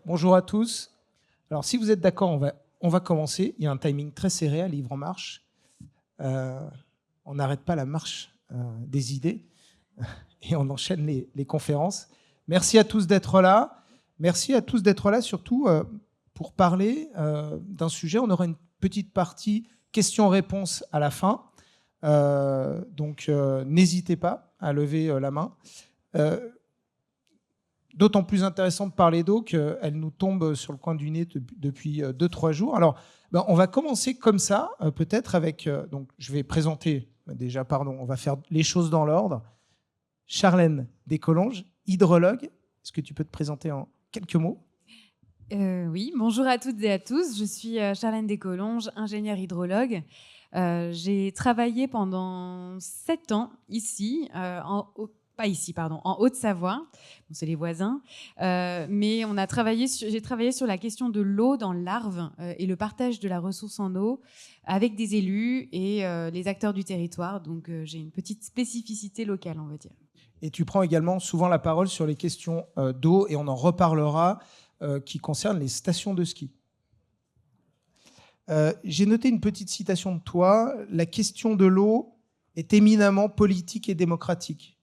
Bonjour à tous. Alors, si vous êtes d'accord, on va commencer. Il y a un timing très serré à Livre en Marche. On n'arrête pas la marche des idées et on enchaîne les conférences. Merci à tous d'être là. Merci à tous d'être là, surtout pour parler d'un sujet. On aura une petite partie questions-réponses à la fin. Donc, n'hésitez pas à lever la main. D'autant plus intéressant de parler d'eau qu'elle nous tombe sur le coin du nez depuis 2-3 jours. Alors, on va commencer comme ça, peut-être avec... donc, je vais présenter, déjà, pardon, on va faire les choses dans l'ordre. Charlène Descolonges, hydrologue. Est-ce que tu peux te présenter en quelques mots ? Oui, bonjour à toutes et à tous. Je suis Charlène Descolonges, ingénieure hydrologue. J'ai travaillé pendant 7 ans ici, en Haute-Savoie. Bon, c'est les voisins. Mais j'ai travaillé sur la question de l'eau dans l'Arve et le partage de la ressource en eau avec des élus et les acteurs du territoire. Donc, j'ai une petite spécificité locale, on va dire. Et tu prends également souvent la parole sur les questions d'eau, et on en reparlera, qui concernent les stations de ski. J'ai noté une petite citation de toi. La question de l'eau est éminemment politique et démocratique.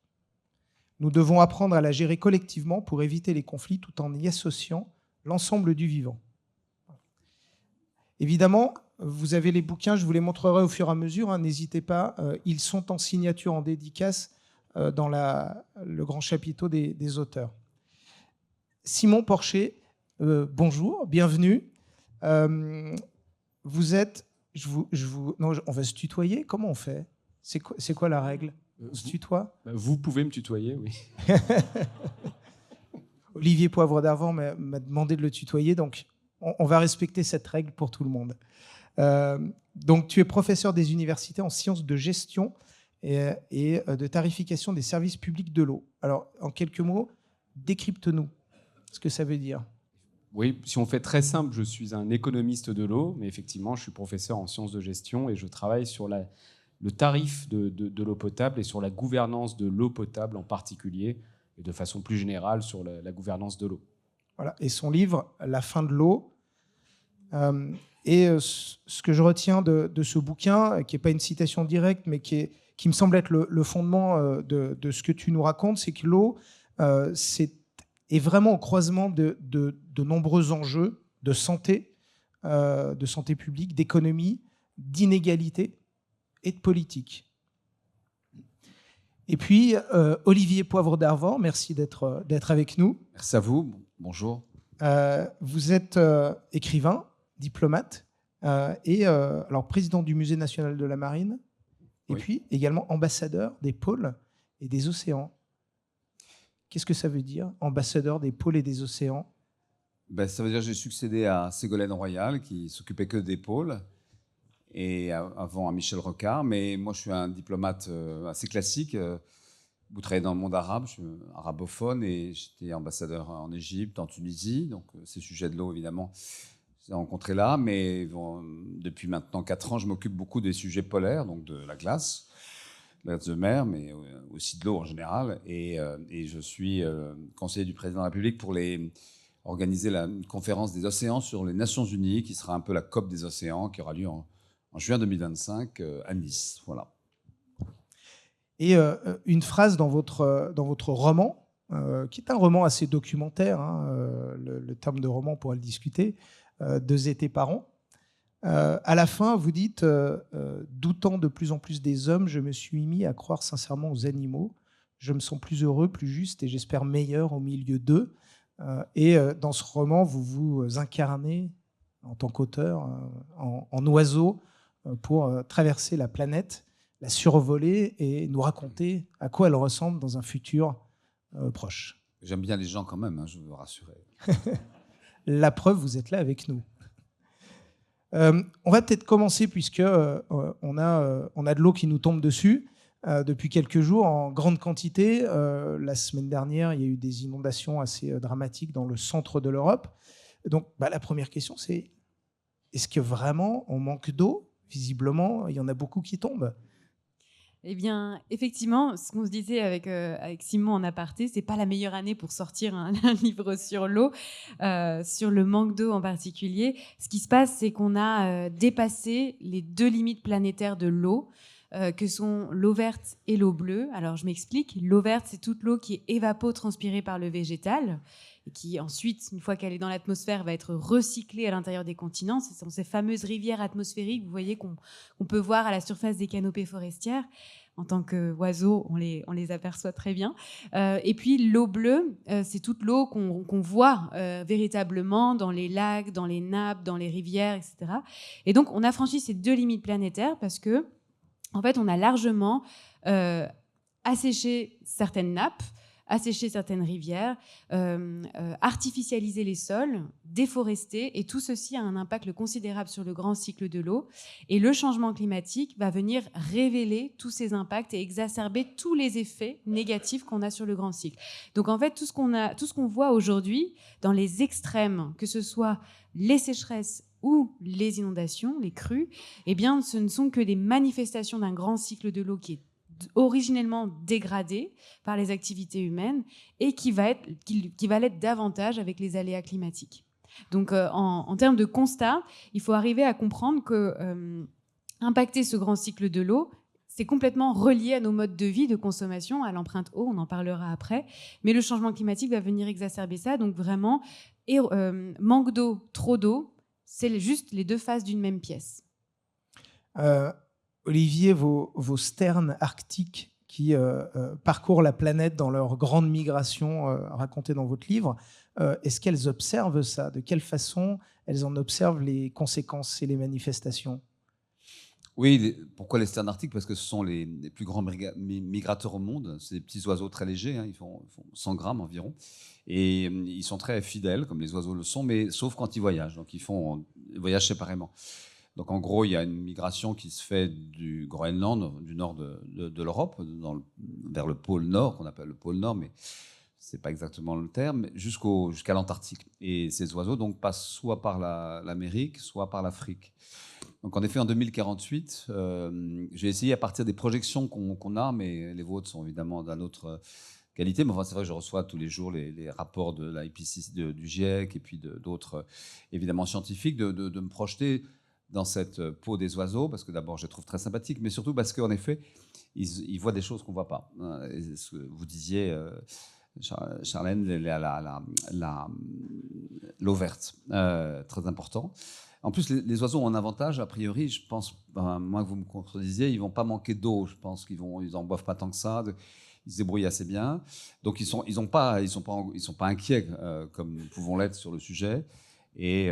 Nous devons apprendre à la gérer collectivement pour éviter les conflits tout en y associant l'ensemble du vivant. Évidemment, vous avez les bouquins, je vous les montrerai au fur et à mesure, hein, n'hésitez pas, ils sont en signature, en dédicace dans le grand chapiteau des auteurs. Simon Porcher, bonjour, bienvenue. Vous êtes... non, on va se tutoyer, comment on fait ? C'est quoi la règle ? On se tutoie ? Vous pouvez me tutoyer, oui. Olivier Poivre d'Arvor m'a demandé de le tutoyer, donc on va respecter cette règle pour tout le monde. Donc tu es professeur des universités en sciences de gestion et de tarification des services publics de l'eau. Alors, en quelques mots, décrypte-nous ce que ça veut dire. Oui, si on fait très simple, je suis un économiste de l'eau, mais effectivement, je suis professeur en sciences de gestion et je travaille sur le tarif de l'eau potable et sur la gouvernance de l'eau potable en particulier, et de façon plus générale sur la gouvernance de l'eau. Voilà. Et son livre, La fin de l'eau. Ce que je retiens de ce bouquin, qui n'est pas une citation directe, mais qui me semble être le fondement de ce que tu nous racontes, c'est que l'eau est vraiment au croisement de nombreux enjeux de santé publique, d'économie, d'inégalité et de politique. Et puis, Olivier Poivre d'Arvor, merci d'être avec nous. Merci à vous, bonjour. Vous êtes écrivain, diplomate, et alors président du Musée national de la marine, et puis également ambassadeur des pôles et des océans. Qu'est-ce que ça veut dire, ambassadeur des pôles et des océans ? Ça veut dire que j'ai succédé à Ségolène Royal, qui s'occupait que des pôles, et avant à Michel Rocard. Mais moi, je suis un diplomate assez classique. Vous travaillez dans le monde arabe, je suis arabophone, et j'étais ambassadeur en Égypte, en Tunisie. Donc, ces sujets de l'eau, évidemment, j'ai rencontré là. Mais bon, depuis maintenant 4 ans, je m'occupe beaucoup des sujets polaires, donc de la glace de mer, mais aussi de l'eau en général. Et je suis conseiller du président de la République pour organiser une conférence des océans sur les Nations Unies, qui sera un peu la COP des océans, qui aura lieu en juin 2025 à Nice. Voilà. Et une phrase dans votre roman, qui est un roman assez documentaire, hein, le terme de roman, on pourra le discuter, 2 étés par an. À la fin, vous dites doutant de plus en plus des hommes, je me suis mis à croire sincèrement aux animaux. Je me sens plus heureux, plus juste et j'espère meilleur au milieu d'eux. Et dans ce roman, vous vous incarnez en tant qu'auteur en oiseau pour traverser la planète, la survoler et nous raconter à quoi elle ressemble dans un futur proche. J'aime bien les gens quand même, hein, je veux vous rassurer. La preuve, vous êtes là avec nous. On va peut-être commencer puisque on a de l'eau qui nous tombe dessus depuis quelques jours en grande quantité. La semaine dernière, il y a eu des inondations assez dramatiques dans le centre de l'Europe. Donc, la première question, c'est est-ce que vraiment on manque d'eau ? Visiblement, il y en a beaucoup qui tombent. Eh bien, effectivement, ce qu'on se disait avec Simon en aparté, c'est pas la meilleure année pour sortir un livre sur l'eau, sur le manque d'eau en particulier. Ce qui se passe, c'est qu'on a dépassé les 2 limites planétaires de l'eau, que sont l'eau verte et l'eau bleue. Alors, je m'explique. L'eau verte, c'est toute l'eau qui est évapotranspirée par le végétal et qui ensuite, une fois qu'elle est dans l'atmosphère, va être recyclée à l'intérieur des continents. Ce sont ces fameuses rivières atmosphériques, vous voyez, qu'on peut voir à la surface des canopées forestières. En tant qu'oiseaux, on les aperçoit très bien. Et puis l'eau bleue, c'est toute l'eau qu'on voit véritablement dans les lacs, dans les nappes, dans les rivières, etc. Et donc, on a franchi ces 2 limites planétaires parce que, en fait, on a largement asséché certaines nappes, assécher certaines rivières, artificialiser les sols, déforester, et tout ceci a un impact considérable sur le grand cycle de l'eau. Et le changement climatique va venir révéler tous ces impacts et exacerber tous les effets négatifs qu'on a sur le grand cycle. Donc en fait, tout ce qu'on voit aujourd'hui dans les extrêmes, que ce soit les sécheresses ou les inondations, les crues, eh bien, ce ne sont que des manifestations d'un grand cycle de l'eau qui est originellement dégradé par les activités humaines et qui va l'être davantage avec les aléas climatiques. Donc, en termes de constat, il faut arriver à comprendre que impacter ce grand cycle de l'eau, c'est complètement relié à nos modes de vie, de consommation, à l'empreinte eau, on en parlera après, mais le changement climatique va venir exacerber ça. Donc vraiment, manque d'eau, trop d'eau, c'est juste les 2 faces d'une même pièce. Olivier, vos sternes arctiques qui parcourent la planète dans leur grande migration racontée dans votre livre, est-ce qu'elles observent ça? De quelle façon elles en observent les conséquences et les manifestations? Oui, pourquoi les sternes arctiques? Parce que ce sont les plus grands migrateurs au monde. C'est des petits oiseaux très légers, hein, ils font 100 grammes environ. Et ils sont très fidèles, comme les oiseaux le sont, mais sauf quand ils voyagent. Donc ils voyagent séparément. Donc en gros, il y a une migration qui se fait du Groenland, du nord de l'Europe, vers le pôle Nord, qu'on appelle le pôle Nord, mais ce n'est pas exactement le terme, jusqu'à l'Antarctique. Et ces oiseaux donc, passent soit par l'Amérique, soit par l'Afrique. Donc en effet, en 2048, j'ai essayé à partir des projections qu'on a, mais les vôtres sont évidemment d'une autre qualité. Mais enfin, c'est vrai que je reçois tous les jours les rapports de l'IPCC, du GIEC et puis d'autres, évidemment, scientifiques, de me projeter dans cette peau des oiseaux, parce que d'abord, je les trouve très sympathiques, mais surtout parce qu'en effet, ils voient des choses qu'on ne voit pas. Et ce que vous disiez, Charlène, l'eau verte, très important. En plus, les oiseaux ont un avantage, a priori, je pense, moins que vous me contredisiez, ils ne vont pas manquer d'eau. Je pense qu'ils n'en boivent pas tant que ça. Ils se débrouillent assez bien. Donc, ils sont pas inquiets comme nous pouvons l'être sur le sujet. Et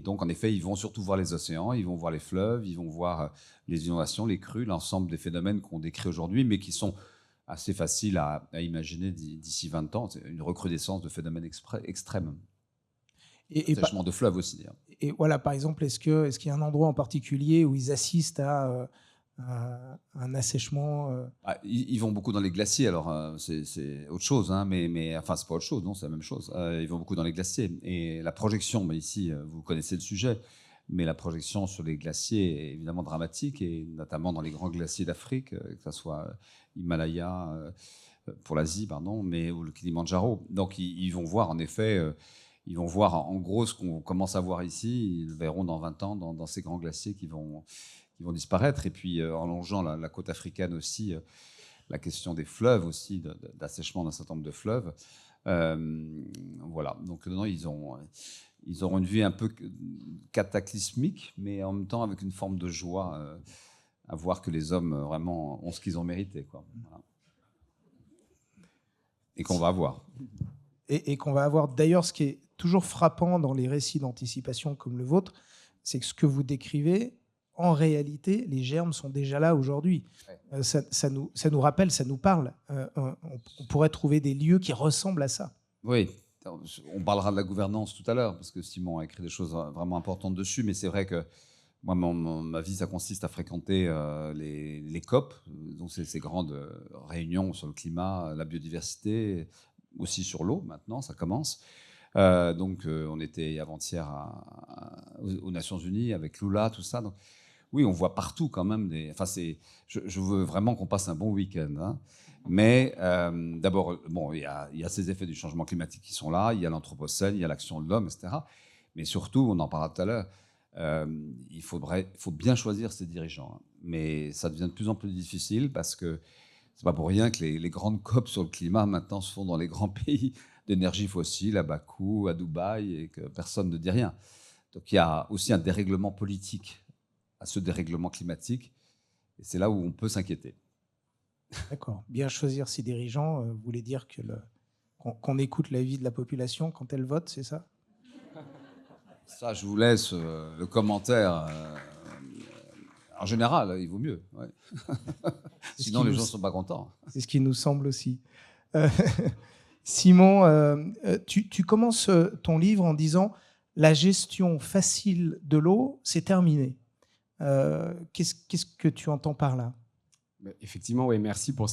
donc, en effet, ils vont surtout voir les océans, ils vont voir les fleuves, ils vont voir les inondations, les crues, l'ensemble des phénomènes qu'on décrit aujourd'hui, mais qui sont assez faciles à imaginer d'ici 20 ans. C'est une recrudescence de phénomènes extrêmes. Et sèchement de fleuves aussi, d'ailleurs. Et voilà, par exemple, est-ce qu'il y a un endroit en particulier où ils assistent à un assèchement Ils vont beaucoup dans les glaciers, alors c'est autre chose, hein, mais enfin, c'est pas autre chose, non, c'est la même chose. Ils vont beaucoup dans les glaciers. Et la projection, ici, vous connaissez le sujet, mais la projection sur les glaciers est évidemment dramatique, et notamment dans les grands glaciers d'Afrique, que ce soit Himalaya, pour l'Asie, pardon, ou le Kilimandjaro. Donc, ils vont voir, en effet. Ils vont voir en gros ce qu'on commence à voir ici, ils le verront dans 20 ans dans ces grands glaciers qui vont disparaître. Et puis en longeant la côte africaine aussi, la question des fleuves aussi, d'assèchement d'un certain nombre de fleuves. Voilà, donc non, ils auront une vie un peu cataclysmique, mais en même temps avec une forme de joie à voir que les hommes vraiment ont ce qu'ils ont mérité, quoi. Voilà. Et qu'on va avoir. Et qu'on va avoir. D'ailleurs, ce qui est toujours frappant dans les récits d'anticipation comme le vôtre, c'est que ce que vous décrivez, en réalité, les germes sont déjà là aujourd'hui. Ouais. Ça nous rappelle, ça nous parle. On pourrait trouver des lieux qui ressemblent à ça. Oui, on parlera de la gouvernance tout à l'heure, parce que Simon a écrit des choses vraiment importantes dessus, mais c'est vrai que moi, ma vie, ça consiste à fréquenter les COP, donc ces grandes réunions sur le climat, la biodiversité, aussi sur l'eau, maintenant, ça commence. Donc, on était avant-hier aux Nations Unies avec Lula, tout ça. Donc, oui, on voit partout quand même je veux vraiment qu'on passe un bon week-end. Hein. Mais d'abord, bon, il y a ces effets du changement climatique qui sont là, il y a l'anthropocène, il y a l'action de l'homme, etc. Mais surtout, on en parlera tout à l'heure, il faut bien choisir ses dirigeants. Hein. Mais ça devient de plus en plus difficile parce que c'est pas pour rien que les grandes COP sur le climat maintenant se font dans les grands pays d'énergie fossile, à Bakou, à Dubaï, et que personne ne dit rien. Donc il y a aussi un dérèglement politique à ce dérèglement climatique, et c'est là où on peut s'inquiéter. D'accord. Bien choisir ses dirigeants voulait dire qu'on écoute l'avis de la population quand elle vote, c'est ça? Ça, je vous laisse le commentaire. En général, il vaut mieux. Ouais. Sinon, les gens ne sont pas contents. C'est ce qui nous semble aussi. Simon, tu commences ton livre en disant « La gestion facile de l'eau, c'est terminé ». Qu'est-ce que tu entends par là? Effectivement, oui, merci pour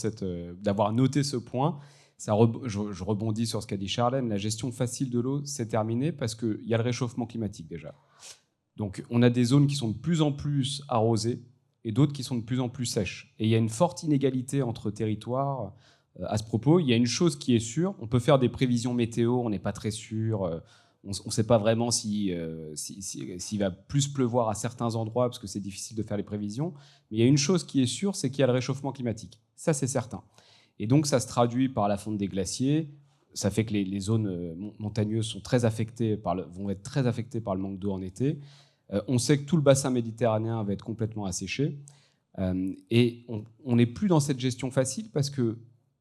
d'avoir noté ce point. Je rebondis sur ce qu'a dit Charlène. La gestion facile de l'eau, c'est terminé parce qu'il y a le réchauffement climatique déjà. Donc, on a des zones qui sont de plus en plus arrosées et d'autres qui sont de plus en plus sèches. Et il y a une forte inégalité entre territoires à ce propos. Il y a une chose qui est sûre, on peut faire des prévisions météo, on n'est pas très sûr, on ne sait pas vraiment s'il va plus pleuvoir à certains endroits parce que c'est difficile de faire les prévisions. Mais il y a une chose qui est sûre, c'est qu'il y a le réchauffement climatique. Ça, c'est certain. Et donc, ça se traduit par la fonte des glaciers. Ça fait que les zones montagneuses sont vont être très affectées par le manque d'eau en été. On sait que tout le bassin méditerranéen va être complètement asséché. Et on n'est plus dans cette gestion facile parce que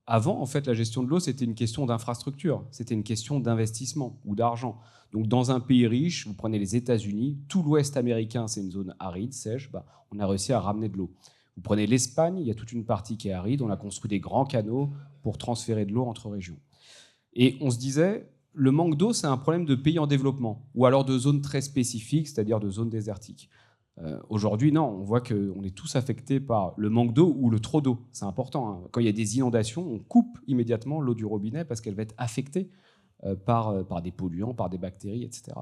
avant, en fait, la gestion de l'eau, c'était une question d'infrastructure, c'était une question d'investissement ou d'argent. Donc, dans un pays riche, vous prenez les États-Unis, tout l'Ouest américain, c'est une zone aride, sèche, on a réussi à ramener de l'eau. Vous prenez l'Espagne, il y a toute une partie qui est aride, on a construit des grands canaux pour transférer de l'eau entre régions. Et on se disait, le manque d'eau, c'est un problème de pays en développement, ou alors de zones très spécifiques, c'est-à-dire de zones désertiques. Aujourd'hui, non, on voit qu'on est tous affectés par le manque d'eau ou le trop d'eau. C'est important. Hein. Quand il y a des inondations, on coupe immédiatement l'eau du robinet parce qu'elle va être affectée par des polluants, par des bactéries, etc.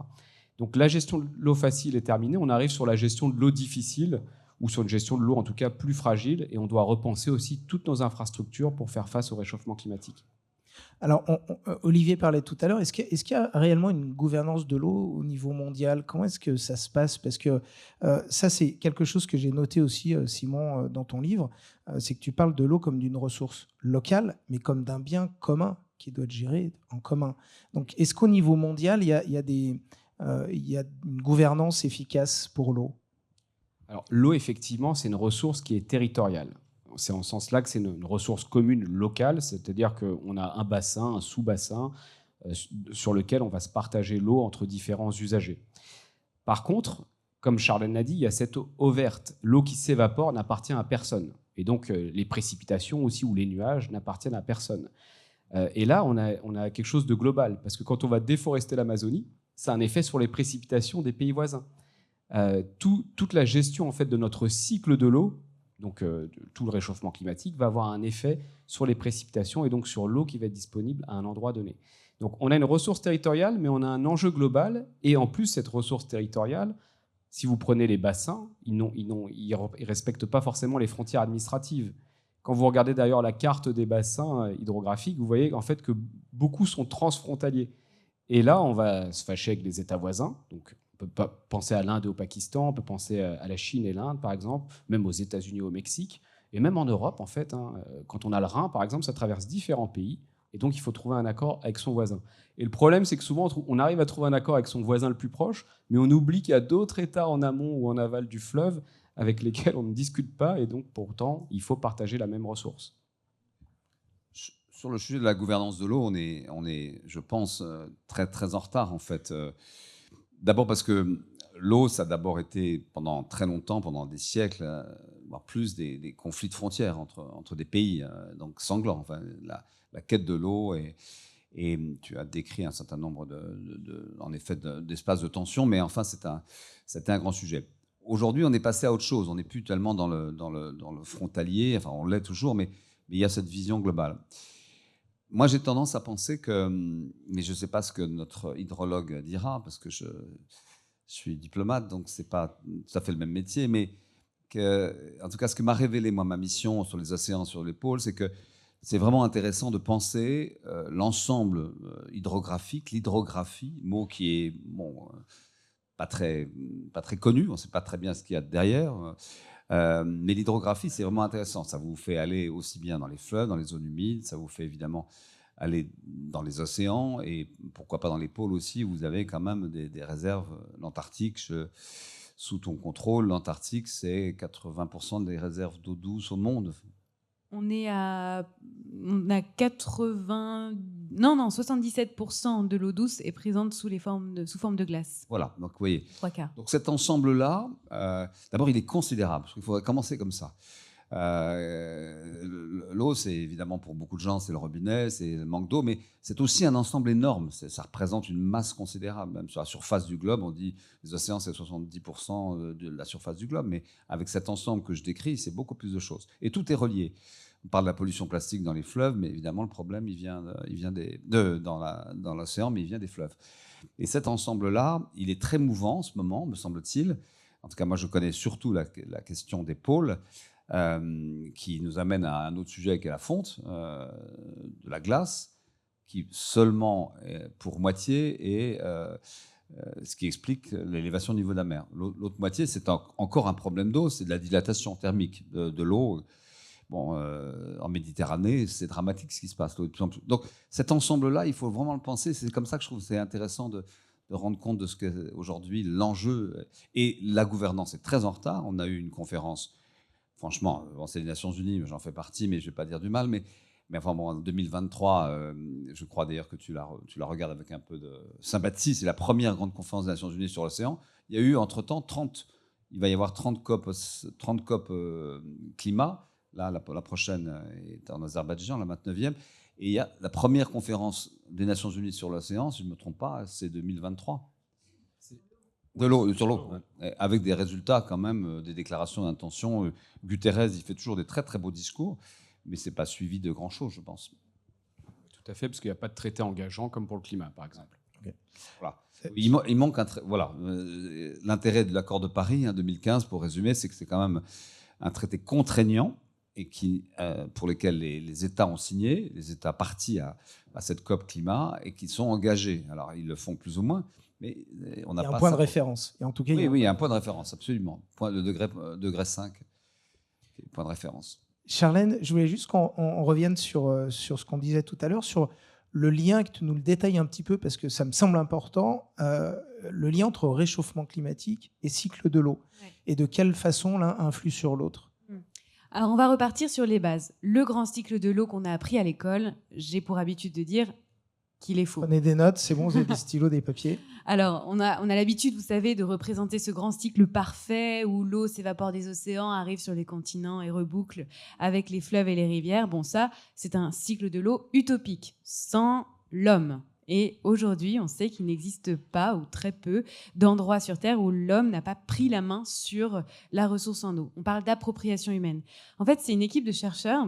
Donc la gestion de l'eau facile est terminée. On arrive sur la gestion de l'eau difficile, ou sur une gestion de l'eau en tout cas plus fragile, et on doit repenser aussi toutes nos infrastructures pour faire face au réchauffement climatique. Alors, Olivier parlait tout à l'heure, est-ce qu'il y a réellement une gouvernance de l'eau au niveau mondial? Comment est-ce que ça se passe? Parce que ça, c'est quelque chose que j'ai noté aussi, Simon, dans ton livre, c'est que tu parles de l'eau comme d'une ressource locale, mais comme d'un bien commun qui doit être géré en commun. Donc, est-ce qu'au niveau mondial, il y a une gouvernance efficace pour l'eau? Alors, l'eau, effectivement, c'est une ressource qui est territoriale. C'est en ce sens-là que c'est une ressource commune locale, c'est-à-dire qu'on a un bassin, un sous-bassin, sur lequel on va se partager l'eau entre différents usagers. Par contre, comme Charlène l'a dit, il y a cette eau verte. L'eau qui s'évapore n'appartient à personne. Et donc, les précipitations aussi, ou les nuages, n'appartiennent à personne. Et là, on a quelque chose de global, parce que quand on va déforester l'Amazonie, ça a un effet sur les précipitations des pays voisins. Toute la gestion en fait, de notre cycle de l'eau, donc tout le réchauffement climatique, va avoir un effet sur les précipitations et donc sur l'eau qui va être disponible à un endroit donné. Donc on a une ressource territoriale, mais on a un enjeu global. Et en plus, cette ressource territoriale, si vous prenez les bassins, ils ne respectent pas forcément les frontières administratives. Quand vous regardez d'ailleurs la carte des bassins hydrographiques, vous voyez en fait que beaucoup sont transfrontaliers. Et là, on va se fâcher avec les États voisins. Donc, on peut penser à l'Inde et au Pakistan, on peut penser à la Chine et l'Inde, par exemple, même aux États-Unis et au Mexique, et même en Europe, en fait. Quand on a le Rhin, par exemple, ça traverse différents pays, et donc il faut trouver un accord avec son voisin. Et le problème, c'est que souvent, on arrive à trouver un accord avec son voisin le plus proche, mais on oublie qu'il y a d'autres États en amont ou en aval du fleuve avec lesquels on ne discute pas, et donc pourtant, il faut partager la même ressource. Sur le sujet de la gouvernance de l'eau, on est, je pense, très, très en retard, en fait. D'abord parce que l'eau, ça a d'abord été, pendant très longtemps, pendant des siècles, voire plus, des conflits de frontières entre des pays, donc sanglants. Enfin, la quête de l'eau, et tu as décrit un certain nombre en effet, d'espaces de tension, mais enfin, c'était un grand sujet. Aujourd'hui, on est passé à autre chose. On n'est plus tellement dans le frontalier, enfin, on l'est toujours, mais il y a cette vision globale. Moi, j'ai tendance à penser que, mais je ne sais pas ce que notre hydrologue dira, parce que je suis diplomate, donc ce n'est pas tout à fait le même métier, mais en tout cas, ce que m'a révélé moi ma mission sur les océans, sur les pôles, c'est que c'est vraiment intéressant de penser l'ensemble hydrographique, l'hydrographie, mot qui est pas très connu, on ne sait pas très bien ce qu'il y a derrière. Mais l'hydrographie, c'est vraiment intéressant. Ça vous fait aller aussi bien dans les fleuves, dans les zones humides, ça vous fait évidemment aller dans les océans et pourquoi pas dans les pôles aussi, où vous avez quand même des réserves. L'Antarctique, sous ton contrôle, l'Antarctique, c'est 80% des réserves d'eau douce au monde. On a 77% de l'eau douce est présente sous forme de glace. Voilà, donc vous voyez. 3/4. Donc cet ensemble-là, d'abord, il est considérable, parce qu'il faudrait commencer comme ça. L'eau, c'est évidemment pour beaucoup de gens, c'est le robinet, c'est le manque d'eau, mais c'est aussi un ensemble énorme. Ça représente une masse considérable. Même sur la surface du globe, on dit les océans, c'est 70% de la surface du globe, mais avec cet ensemble que je décris, c'est beaucoup plus de choses. Et tout est relié. On parle de la pollution plastique dans les fleuves, mais évidemment, le problème, il vient dans l'océan, mais il vient des fleuves. Et cet ensemble-là, il est très mouvant en ce moment, me semble-t-il. En tout cas, moi, je connais surtout la question des pôles, qui nous amène à un autre sujet qui est la fonte de la glace, qui seulement, pour moitié, est ce qui explique l'élévation du niveau de la mer. L'autre moitié, c'est encore un problème d'eau, c'est de la dilatation thermique de l'eau. Bon, en Méditerranée, c'est dramatique ce qui se passe. Donc cet ensemble-là, il faut vraiment le penser. C'est comme ça que je trouve que c'est intéressant de rendre compte de ce qu'est aujourd'hui l'enjeu. Et la gouvernance est très en retard. On a eu une conférence, franchement, c'est les Nations Unies, j'en fais partie, mais je ne vais pas dire du mal. Mais enfin, bon, en 2023, je crois d'ailleurs que tu la regardes avec un peu de sympathie. C'est la première grande conférence des Nations Unies sur l'océan. Il y a eu entre-temps il va y avoir 30 COP climat. Là, la prochaine est en Azerbaïdjan, la 29e. Et il y a la première conférence des Nations Unies sur l'océan, si je ne me trompe pas, c'est 2023. Sur l'eau, avec des résultats quand même, des déclarations d'intention. Guterres, il fait toujours des très très beaux discours, mais ce n'est pas suivi de grand-chose, je pense. Tout à fait, parce qu'il n'y a pas de traité engageant comme pour le climat, par exemple. Okay. Voilà. Il manque l'intérêt de l'accord de Paris, 2015, pour résumer, c'est que c'est quand même un traité contraignant et pour lesquels les États ont signé, les États partis à cette COP climat, et qui sont engagés. Alors, ils le font plus ou moins, mais on n'a pas... Il y a un point de référence. Et en tout cas, oui, il y a un point de référence, absolument. Le degré 5, point de référence. Charlène, je voulais juste qu'on revienne sur ce qu'on disait tout à l'heure, sur le lien, que tu nous le détailles un petit peu, parce que ça me semble important, le lien entre réchauffement climatique et cycle de l'eau. Ouais. Et de quelle façon l'un influe sur l'autre. Alors, on va repartir sur les bases. Le grand cycle de l'eau qu'on a appris à l'école, j'ai pour habitude de dire qu'il est faux. Prenez des notes, c'est bon, vous avez des stylos, des papiers. Alors, on a l'habitude, vous savez, de représenter ce grand cycle parfait où l'eau s'évapore des océans, arrive sur les continents et reboucle avec les fleuves et les rivières. Bon, ça, c'est un cycle de l'eau utopique, sans l'homme. Et aujourd'hui, on sait qu'il n'existe pas, ou très peu, d'endroits sur Terre où l'homme n'a pas pris la main sur la ressource en eau. On parle d'appropriation humaine. En fait, c'est une équipe de chercheurs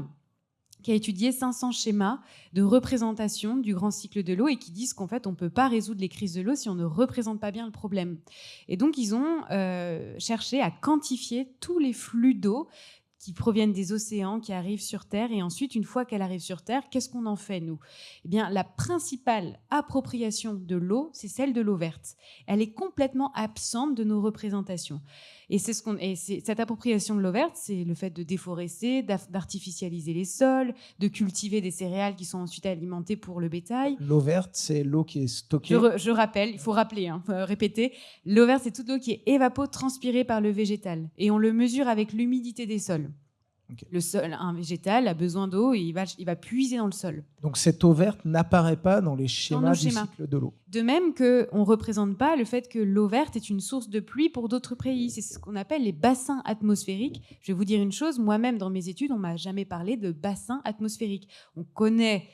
qui a étudié 500 schémas de représentation du grand cycle de l'eau et qui disent qu'en fait, on ne peut pas résoudre les crises de l'eau si on ne représente pas bien le problème. Et donc, ils ont cherché à quantifier tous les flux d'eau qui proviennent des océans, qui arrivent sur Terre. Et ensuite, une fois qu'elle arrive sur Terre, qu'est-ce qu'on en fait, nous ? Eh bien, la principale appropriation de l'eau, c'est celle de l'eau verte. Elle est complètement absente de nos représentations. Et cette appropriation de l'eau verte, c'est le fait de déforester, d'artificialiser les sols, de cultiver des céréales qui sont ensuite alimentées pour le bétail. L'eau verte, c'est l'eau qui est stockée. Je rappelle, il faut rappeler, répéter. L'eau verte, c'est toute l'eau qui est évapotranspirée par le végétal. Et on le mesure avec l'humidité des sols. Okay. Le sol, un végétal a besoin d'eau et il va puiser dans le sol. Donc cette eau verte n'apparaît pas dans les schémas du cycle de l'eau. De même qu'on ne représente pas le fait que l'eau verte est une source de pluie pour d'autres pays. C'est ce qu'on appelle les bassins atmosphériques. Je vais vous dire une chose, moi-même dans mes études, on ne m'a jamais parlé de bassins atmosphériques. On connaît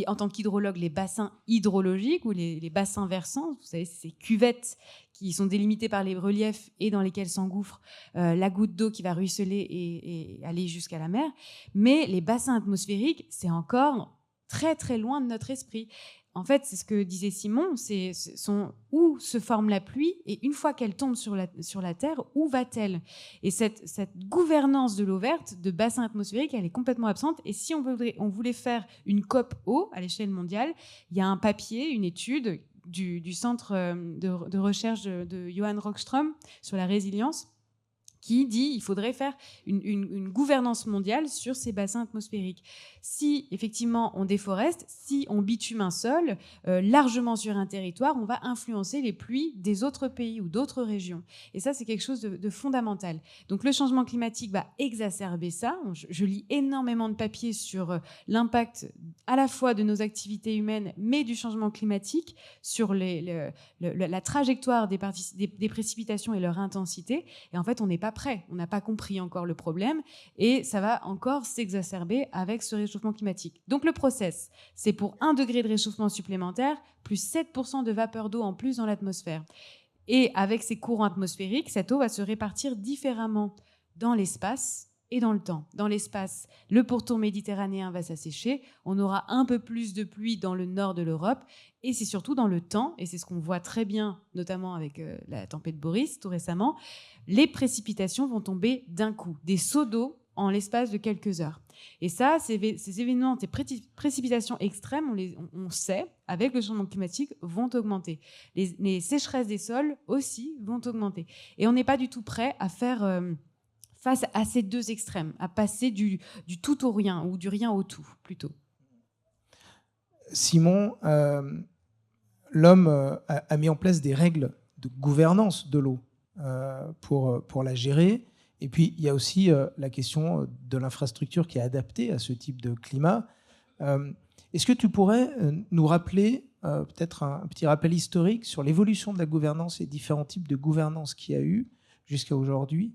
en tant qu'hydrologue les bassins hydrologiques ou les bassins versants. Vous savez, c'est ces cuvettes qui sont délimitées par les reliefs et dans lesquelles s'engouffre la goutte d'eau qui va ruisseler et aller jusqu'à la mer. Mais les bassins atmosphériques, c'est encore très très loin de notre esprit. en fait, c'est ce que disait Simon, où se forme la pluie et une fois qu'elle tombe sur la Terre, où va-t-elle? Et cette gouvernance de l'eau verte, de bassin atmosphérique, elle est complètement absente. Et si on voulait faire une COP eau à l'échelle mondiale, il y a un papier, une étude du centre de recherche de Johan Rockström sur la résilience, qui dit qu'il faudrait faire une gouvernance mondiale sur ces bassins atmosphériques. Si, effectivement, on déforeste, si on bitume un sol, largement sur un territoire, on va influencer les pluies des autres pays ou d'autres régions. Et ça, c'est quelque chose de fondamental. Donc, le changement climatique va exacerber ça. Je lis énormément de papiers sur l'impact à la fois de nos activités humaines, mais du changement climatique, sur la trajectoire des précipitations et leur intensité. Et en fait, on n'est pas prêt. On n'a pas compris encore le problème et ça va encore s'exacerber avec ce réchauffement climatique. Donc le process, c'est pour 1 degré de réchauffement supplémentaire, plus 7% de vapeur d'eau en plus dans l'atmosphère. Et avec ces courants atmosphériques, cette eau va se répartir différemment dans l'espace et dans le temps. Dans l'espace, le pourtour méditerranéen va s'assécher, on aura un peu plus de pluie dans le nord de l'Europe, et c'est surtout dans le temps, et c'est ce qu'on voit très bien, notamment avec la tempête Boris tout récemment, les précipitations vont tomber d'un coup, des seaux d'eau en l'espace de quelques heures. Et ça, ces événements, ces précipitations extrêmes, on sait, avec le changement climatique, vont augmenter. Les sécheresses des sols aussi vont augmenter. Et on n'est pas du tout prêt à faire face à ces deux extrêmes, à passer du tout au rien, ou du rien au tout, plutôt. Simon, l'homme a mis en place des règles de gouvernance de l'eau pour la gérer. Et puis, il y a aussi la question de l'infrastructure qui est adaptée à ce type de climat. Est-ce que tu pourrais nous rappeler, peut-être un petit rappel historique sur l'évolution de la gouvernance et différents types de gouvernance qu'il y a eu jusqu'à aujourd'hui,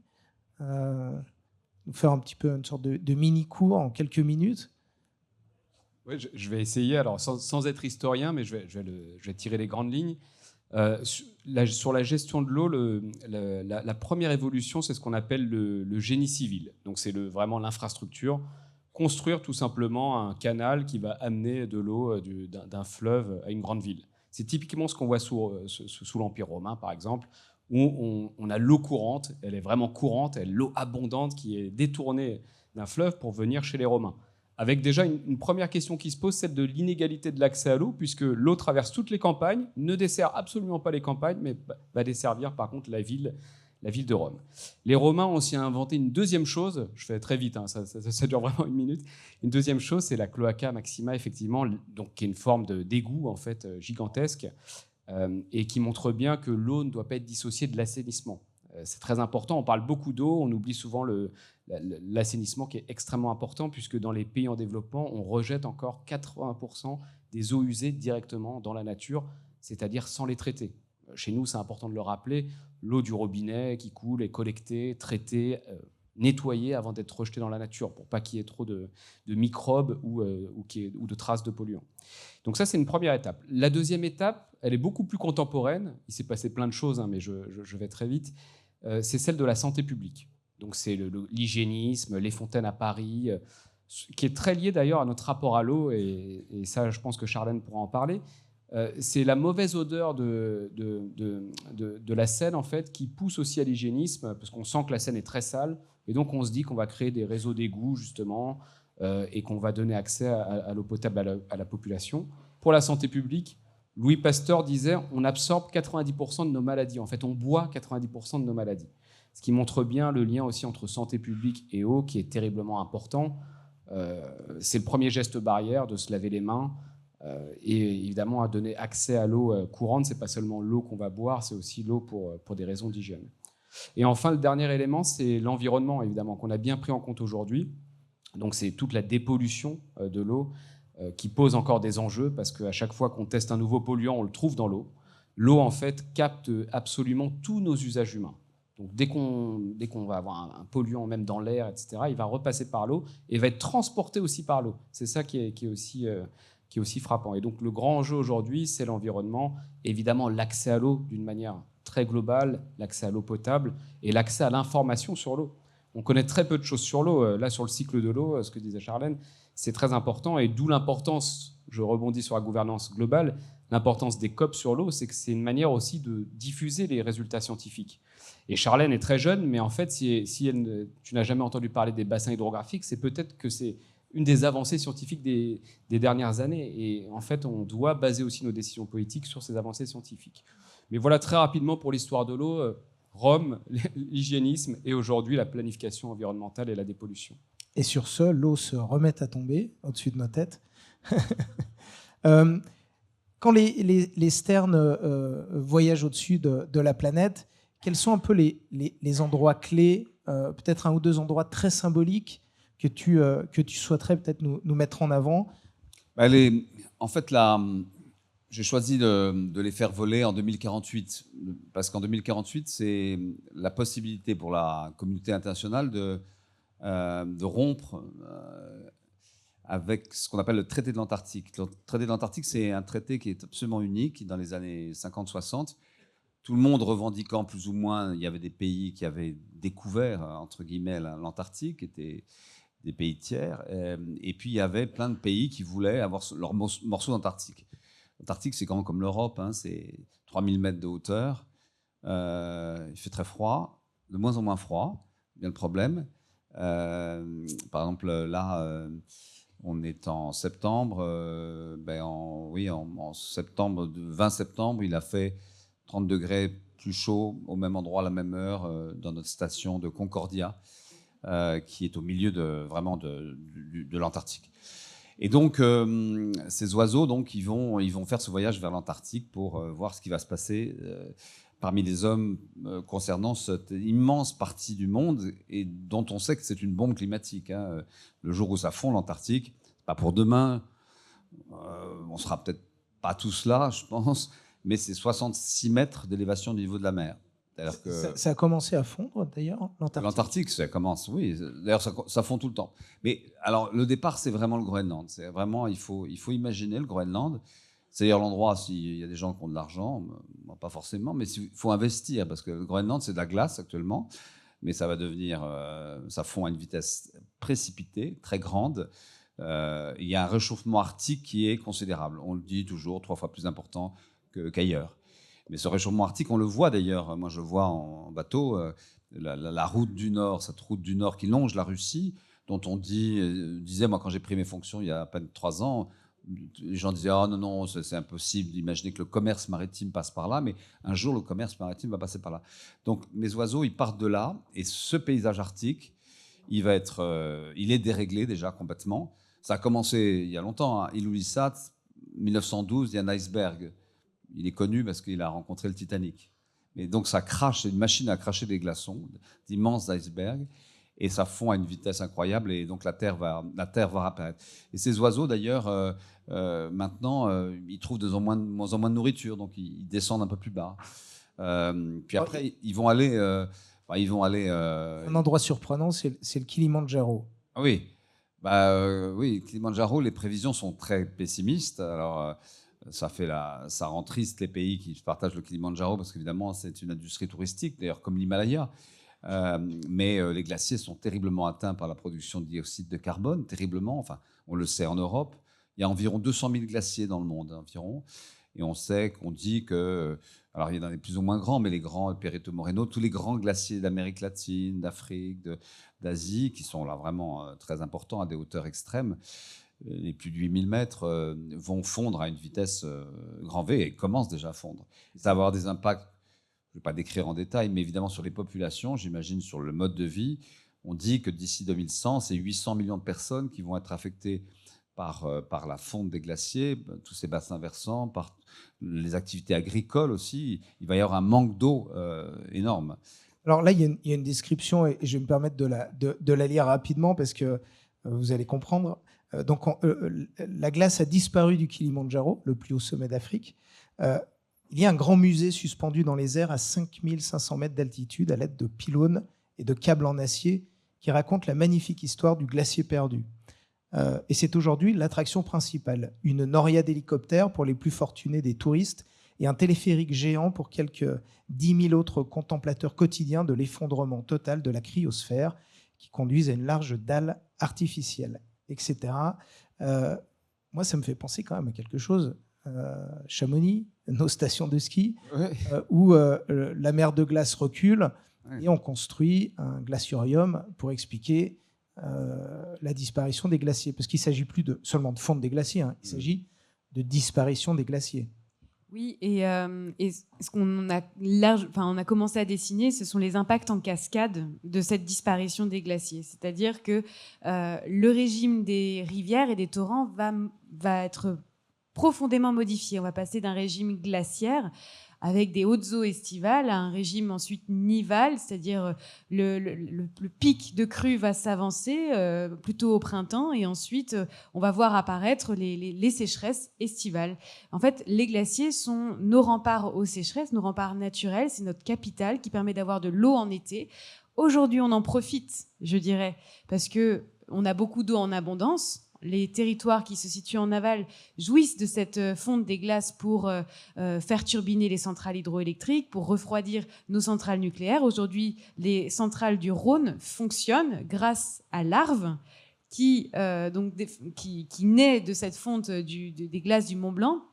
nous faire un petit peu une sorte de mini-cours en quelques minutes? Oui, je vais essayer, alors sans être historien, mais je vais tirer les grandes lignes. Sur la gestion de l'eau, la première évolution, c'est ce qu'on appelle le génie civil. Donc c'est vraiment l'infrastructure. Construire tout simplement un canal qui va amener de l'eau d'un fleuve à une grande ville. C'est typiquement ce qu'on voit sous l'Empire romain, par exemple, où on a l'eau courante, elle est vraiment courante, l'eau abondante qui est détournée d'un fleuve pour venir chez les Romains. Avec déjà une première question qui se pose, celle de l'inégalité de l'accès à l'eau, puisque l'eau traverse toutes les campagnes, ne dessert absolument pas les campagnes, mais va desservir par contre la ville de Rome. Les Romains ont aussi inventé une deuxième chose, je fais très vite, hein, ça dure vraiment 1 minute. Une deuxième chose, c'est la cloaca maxima, effectivement, donc, qui est une forme d'égout en fait, gigantesque, et qui montre bien que l'eau ne doit pas être dissociée de l'assainissement. C'est très important, on parle beaucoup d'eau, on oublie souvent l'assainissement qui est extrêmement important, puisque dans les pays en développement, on rejette encore 80% des eaux usées directement dans la nature, c'est-à-dire sans les traiter. Chez nous, c'est important de le rappeler, l'eau du robinet qui coule est collectée, traitée, nettoyée avant d'être rejetée dans la nature, pour pas qu'il y ait trop de microbes ou de traces de polluants. Donc ça, c'est une première étape. La deuxième étape, elle est beaucoup plus contemporaine, il s'est passé plein de choses, hein, mais je vais très vite, c'est celle de la santé publique. Donc c'est l'hygiénisme, les fontaines à Paris, qui est très lié d'ailleurs à notre rapport à l'eau, et ça, je pense que Charlène pourra en parler. C'est la mauvaise odeur de la Seine, en fait, qui pousse aussi à l'hygiénisme, parce qu'on sent que la Seine est très sale, et donc on se dit qu'on va créer des réseaux d'égouts, justement, et qu'on va donner accès à l'eau potable à la population. Pour la santé publique, Louis Pasteur disait on absorbe 90% de nos maladies. En fait, on boit 90% de nos maladies. Ce qui montre bien le lien aussi entre santé publique et eau, qui est terriblement important. C'est le premier geste barrière de se laver les mains. Et évidemment, à donner accès à l'eau courante, ce n'est pas seulement l'eau qu'on va boire, c'est aussi l'eau pour des raisons d'hygiène. Et enfin, le dernier élément, c'est l'environnement, évidemment, qu'on a bien pris en compte aujourd'hui. Donc c'est toute la dépollution de l'eau qui pose encore des enjeux, parce qu'à chaque fois qu'on teste un nouveau polluant, on le trouve dans l'eau. L'eau, en fait, capte absolument tous nos usages humains. Donc dès qu'on va avoir un polluant, même dans l'air, etc., il va repasser par l'eau et va être transporté aussi par l'eau. C'est ça qui est aussi frappant. Et donc le grand enjeu aujourd'hui, c'est l'environnement, évidemment l'accès à l'eau d'une manière très globale, l'accès à l'eau potable et l'accès à l'information sur l'eau. On connaît très peu de choses sur l'eau. Là, sur le cycle de l'eau, ce que disait Charlène, c'est très important, et d'où l'importance je rebondis sur la gouvernance globale, l'importance des COP sur l'eau, c'est que c'est une manière aussi de diffuser les résultats scientifiques. Et Charlène est très jeune, mais en fait, si tu n'as jamais entendu parler des bassins hydrographiques, c'est peut-être que c'est une des avancées scientifiques des dernières années. Et en fait, on doit baser aussi nos décisions politiques sur ces avancées scientifiques. Mais voilà, très rapidement, pour l'histoire de l'eau, Rome, l'hygiénisme et aujourd'hui la planification environnementale et la dépollution. Et sur ce, l'eau se remet à tomber au-dessus de nos têtes. Quand les sternes voyagent au-dessus de la planète, quels sont un peu les endroits clés, peut-être un ou deux endroits très symboliques que tu souhaiterais peut-être nous mettre en avant? En fait, j'ai choisi de les faire voler en 2048, parce qu'en 2048, c'est la possibilité pour la communauté internationale de rompre avec ce qu'on appelle le traité de l'Antarctique. Le traité de l'Antarctique, c'est un traité qui est absolument unique dans les années 50-60. Tout le monde revendiquant plus ou moins, il y avait des pays qui avaient découvert, entre guillemets, l'Antarctique, qui étaient des pays tiers, et puis il y avait plein de pays qui voulaient avoir leur morceau d'Antarctique. L'Antarctique, c'est grand comme l'Europe, hein, c'est 3000 mètres de hauteur, il fait très froid, de moins en moins froid, bien le problème. Par exemple, là, on est en septembre, en septembre, 20 septembre, il a fait 30 degrés plus chaud au même endroit à la même heure dans notre station de Concordia, qui est au milieu de l'Antarctique. Et donc, ces oiseaux, donc, ils vont faire ce voyage vers l'Antarctique pour voir ce qui va se passer parmi les hommes concernant cette immense partie du monde et dont on sait que c'est une bombe climatique. Hein. Le jour où ça fond, l'Antarctique, pas pour demain, on sera peut-être pas tous là, je pense, mais c'est 66 mètres d'élévation du niveau de la mer. Que ça a commencé à fondre, d'ailleurs, l'Antarctique. L'Antarctique, ça commence, oui. D'ailleurs, ça fond tout le temps. Mais alors, le départ, c'est vraiment le Groenland. C'est vraiment, il faut imaginer le Groenland. C'est d'ailleurs l'endroit, s'il y a des gens qui ont de l'argent, moi, pas forcément, mais il faut investir, parce que le Groenland, c'est de la glace actuellement, mais ça va devenir, ça fond à une vitesse précipitée, très grande. Il y a un réchauffement arctique qui est considérable. On le dit toujours, 3 fois plus important qu'ailleurs. Mais ce réchauffement arctique, on le voit d'ailleurs. Moi, je vois en bateau la route du Nord, cette route du Nord qui longe la Russie, dont on disait, moi, quand j'ai pris mes fonctions il y a à peine 3 ans, les gens disaient « Ah non, c'est impossible d'imaginer que le commerce maritime passe par là, mais un jour, le commerce maritime va passer par là. » Donc, mes oiseaux, ils partent de là, et ce paysage arctique, il est déréglé déjà complètement. Ça a commencé il y a longtemps. Hein. Ilulissat, 1912, il y a un iceberg. Il est connu parce qu'il a rencontré le Titanic. Mais donc ça crache, c'est une machine à cracher des glaçons, d'immenses icebergs, et ça fond à une vitesse incroyable, et donc la Terre va apparaître. Et ces oiseaux, d'ailleurs, maintenant, ils trouvent de moins en moins de nourriture, donc ils descendent un peu plus bas. Puis après, ils vont aller... Un endroit surprenant, c'est le Kilimandjaro. Oui, oui, Kilimandjaro, les prévisions sont très pessimistes. Alors... ça rend triste les pays qui partagent le Kilimandjaro parce qu'évidemment, c'est une industrie touristique, d'ailleurs comme l'Himalaya. Mais les glaciers sont terriblement atteints par la production de dioxyde de carbone, terriblement. Enfin, on le sait en Europe. Il y a environ 200 000 glaciers dans le monde, environ. Et qu'on dit que... Alors, il y en a des plus ou moins grands, mais les grands, Perito Moreno, tous les grands glaciers d'Amérique latine, d'Afrique, d'Asie, qui sont là vraiment très importants à des hauteurs extrêmes, les plus de 8000 mètres vont fondre à une vitesse grand V et commencent déjà à fondre. Ça va avoir des impacts, je ne vais pas décrire en détail, mais évidemment sur les populations, j'imagine sur le mode de vie. On dit que d'ici 2100, c'est 800 millions de personnes qui vont être affectées par la fonte des glaciers, tous ces bassins versants, par les activités agricoles aussi. Il va y avoir un manque d'eau énorme. Alors là, il y a une description, et je vais me permettre de la lire rapidement parce que vous allez comprendre. Donc, la glace a disparu du Kilimandjaro, le plus haut sommet d'Afrique. Il y a un grand musée suspendu dans les airs à 5500 mètres d'altitude à l'aide de pylônes et de câbles en acier qui raconte la magnifique histoire du glacier perdu. Et c'est aujourd'hui l'attraction principale. Une noria d'hélicoptères pour les plus fortunés des touristes et un téléphérique géant pour quelques 10 000 autres contemplateurs quotidiens de l'effondrement total de la cryosphère qui conduisent à une large dalle artificielle, etc. moi, ça me fait penser quand même à quelque chose. Chamonix, nos stations de ski, Ouais. où la mer de glace recule Ouais. et on construit un glaciarium pour expliquer la disparition des glaciers. Parce qu'il ne s'agit plus seulement de fonte des glaciers, il s'agit de disparition des glaciers. Oui, et ce qu'on a on a commencé à dessiner, ce sont les impacts en cascade de cette disparition des glaciers. C'est-à-dire que le régime des rivières et des torrents va être profondément modifié. On va passer d'un régime glaciaire avec des hautes eaux estivales à un régime ensuite nival, c'est-à-dire le pic de crue va s'avancer plutôt au printemps et ensuite on va voir apparaître les sécheresses estivales. En fait, les glaciers sont nos remparts aux sécheresses, nos remparts naturels, c'est notre capital qui permet d'avoir de l'eau en été. Aujourd'hui, on en profite, je dirais, parce qu'on a beaucoup d'eau en abondance. Les territoires qui se situent en aval jouissent de cette fonte des glaces pour faire turbiner les centrales hydroélectriques, pour refroidir nos centrales nucléaires. Aujourd'hui, les centrales du Rhône fonctionnent grâce à l'Arve qui naît de cette fonte des glaces du Mont Blanc.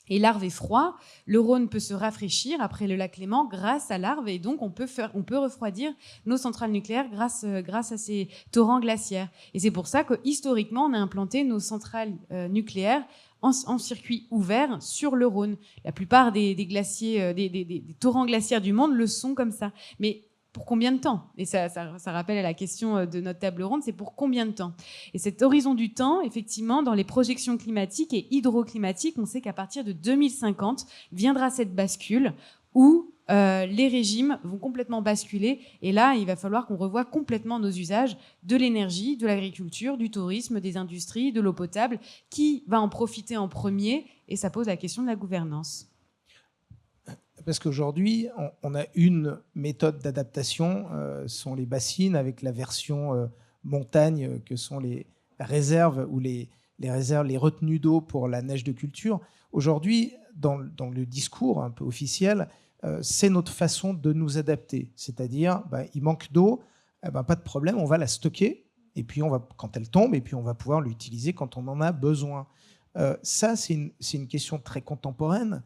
Et l'Arve est froid, le Rhône peut se rafraîchir après le lac Léman grâce à l'Arve et donc on peut refroidir nos centrales nucléaires grâce à ces torrents glaciaires. Et c'est pour ça que historiquement on a implanté nos centrales nucléaires en circuit ouvert sur le Rhône. La plupart des glaciers, des torrents glaciaires du monde le sont comme ça. Mais pour combien de temps ? Et ça rappelle à la question de notre table ronde, c'est pour combien de temps ? Et cet horizon du temps, effectivement, dans les projections climatiques et hydroclimatiques, on sait qu'à partir de 2050, viendra cette bascule où les régimes vont complètement basculer. Et là, il va falloir qu'on revoie complètement nos usages de l'énergie, de l'agriculture, du tourisme, des industries, de l'eau potable. Qui va en profiter en premier ? Et ça pose la question de la gouvernance. Parce qu'aujourd'hui, on a une méthode d'adaptation, sont les bassines avec la version montagne, que sont les réserves ou les réserves, les retenues d'eau pour la neige de culture. Aujourd'hui, dans le discours un peu officiel, c'est notre façon de nous adapter. C'est-à-dire, il manque d'eau, pas de problème, on va la stocker, et puis quand elle tombe, et puis on va pouvoir l'utiliser quand on en a besoin. Ça, c'est une question très contemporaine.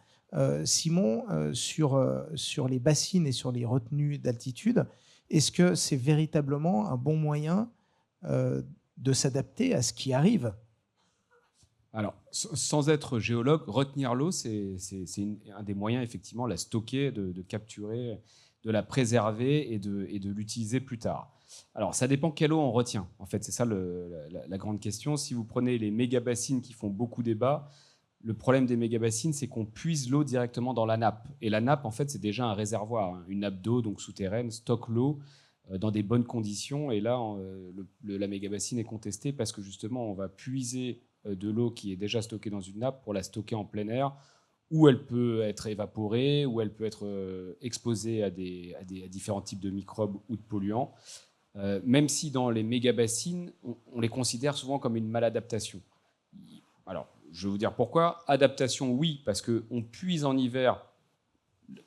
Simon, sur les bassines et sur les retenues d'altitude, est-ce que c'est véritablement un bon moyen de s'adapter à ce qui arrive ? Alors, sans être géologue, retenir l'eau, c'est un des moyens, effectivement, la stocker, de capturer, de la préserver et de l'utiliser plus tard. Alors, ça dépend quelle eau on retient. En fait, c'est ça la grande question. Si vous prenez les méga-bassines qui font beaucoup débat, le problème des méga-bassines, c'est qu'on puise l'eau directement dans la nappe. Et la nappe, en fait, c'est déjà un réservoir. Une nappe d'eau, donc souterraine, stocke l'eau dans des bonnes conditions. Et là, la méga-bassine est contestée parce que justement, on va puiser de l'eau qui est déjà stockée dans une nappe pour la stocker en plein air, où elle peut être évaporée, où elle peut être exposée à différents types de microbes ou de polluants. Même si dans les méga-bassines, on les considère souvent comme une maladaptation. Alors, je vais vous dire pourquoi. Adaptation, oui, parce qu'on puise en hiver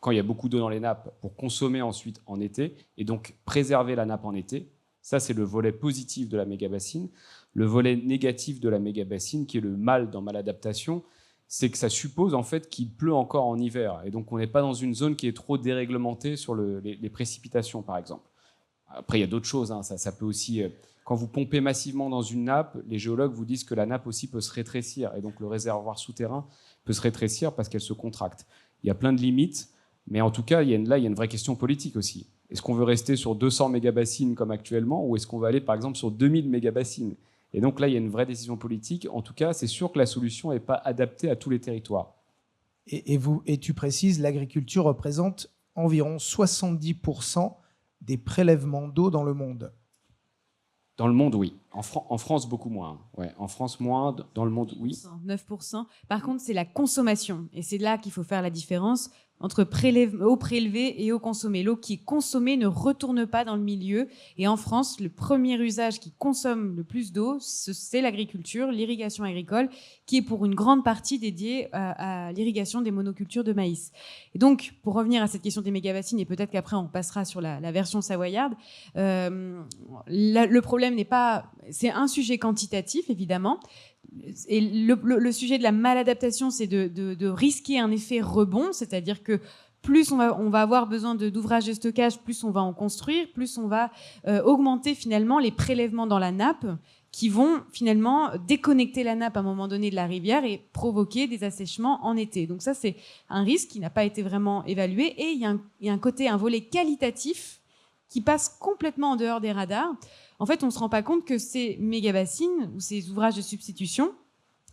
quand il y a beaucoup d'eau dans les nappes pour consommer ensuite en été et donc préserver la nappe en été. Ça, c'est le volet positif de la méga-bassine. Le volet négatif de la méga-bassine, qui est le mal dans maladaptation, c'est que ça suppose en fait qu'il pleut encore en hiver. Et donc, on n'est pas dans une zone qui est trop déréglementée sur les précipitations, par exemple. Après, il y a d'autres choses. Ça peut aussi... Quand vous pompez massivement dans une nappe, les géologues vous disent que la nappe aussi peut se rétrécir. Et donc, le réservoir souterrain peut se rétrécir parce qu'elle se contracte. Il y a plein de limites. Mais en tout cas, il y a une vraie question politique aussi. Est-ce qu'on veut rester sur 200 mégabassines comme actuellement ou est-ce qu'on va aller, par exemple, sur 2000 mégabassines ? Et donc là, il y a une vraie décision politique. En tout cas, c'est sûr que la solution n'est pas adaptée à tous les territoires. Et tu précises, l'agriculture représente environ 70% des prélèvements d'eau dans le monde. Dans le monde, oui. En France, beaucoup moins. Ouais, en France, moins. Dans le monde, oui. 9%. Par contre, c'est la consommation. Et c'est là qu'il faut faire la différence entre eau prélevée et eau consommée. L'eau qui est consommée ne retourne pas dans le milieu. Et en France, le premier usage qui consomme le plus d'eau, c'est l'agriculture, l'irrigation agricole, qui est pour une grande partie dédiée à l'irrigation des monocultures de maïs. Et donc, pour revenir à cette question des mégabassines, et peut-être qu'après on passera sur la version savoyarde, le problème n'est pas c'est un sujet quantitatif, évidemment. Et le sujet de la maladaptation, c'est de risquer un effet rebond, c'est-à-dire que plus on va avoir besoin d'ouvrages de stockage, plus on va en construire, plus on va augmenter finalement les prélèvements dans la nappe qui vont finalement déconnecter la nappe à un moment donné de la rivière et provoquer des assèchements en été. Donc ça, c'est un risque qui n'a pas été vraiment évalué. Et il y a un volet qualitatif qui passe complètement en dehors des radars. En fait, on ne se rend pas compte que ces méga-bassines ou ces ouvrages de substitution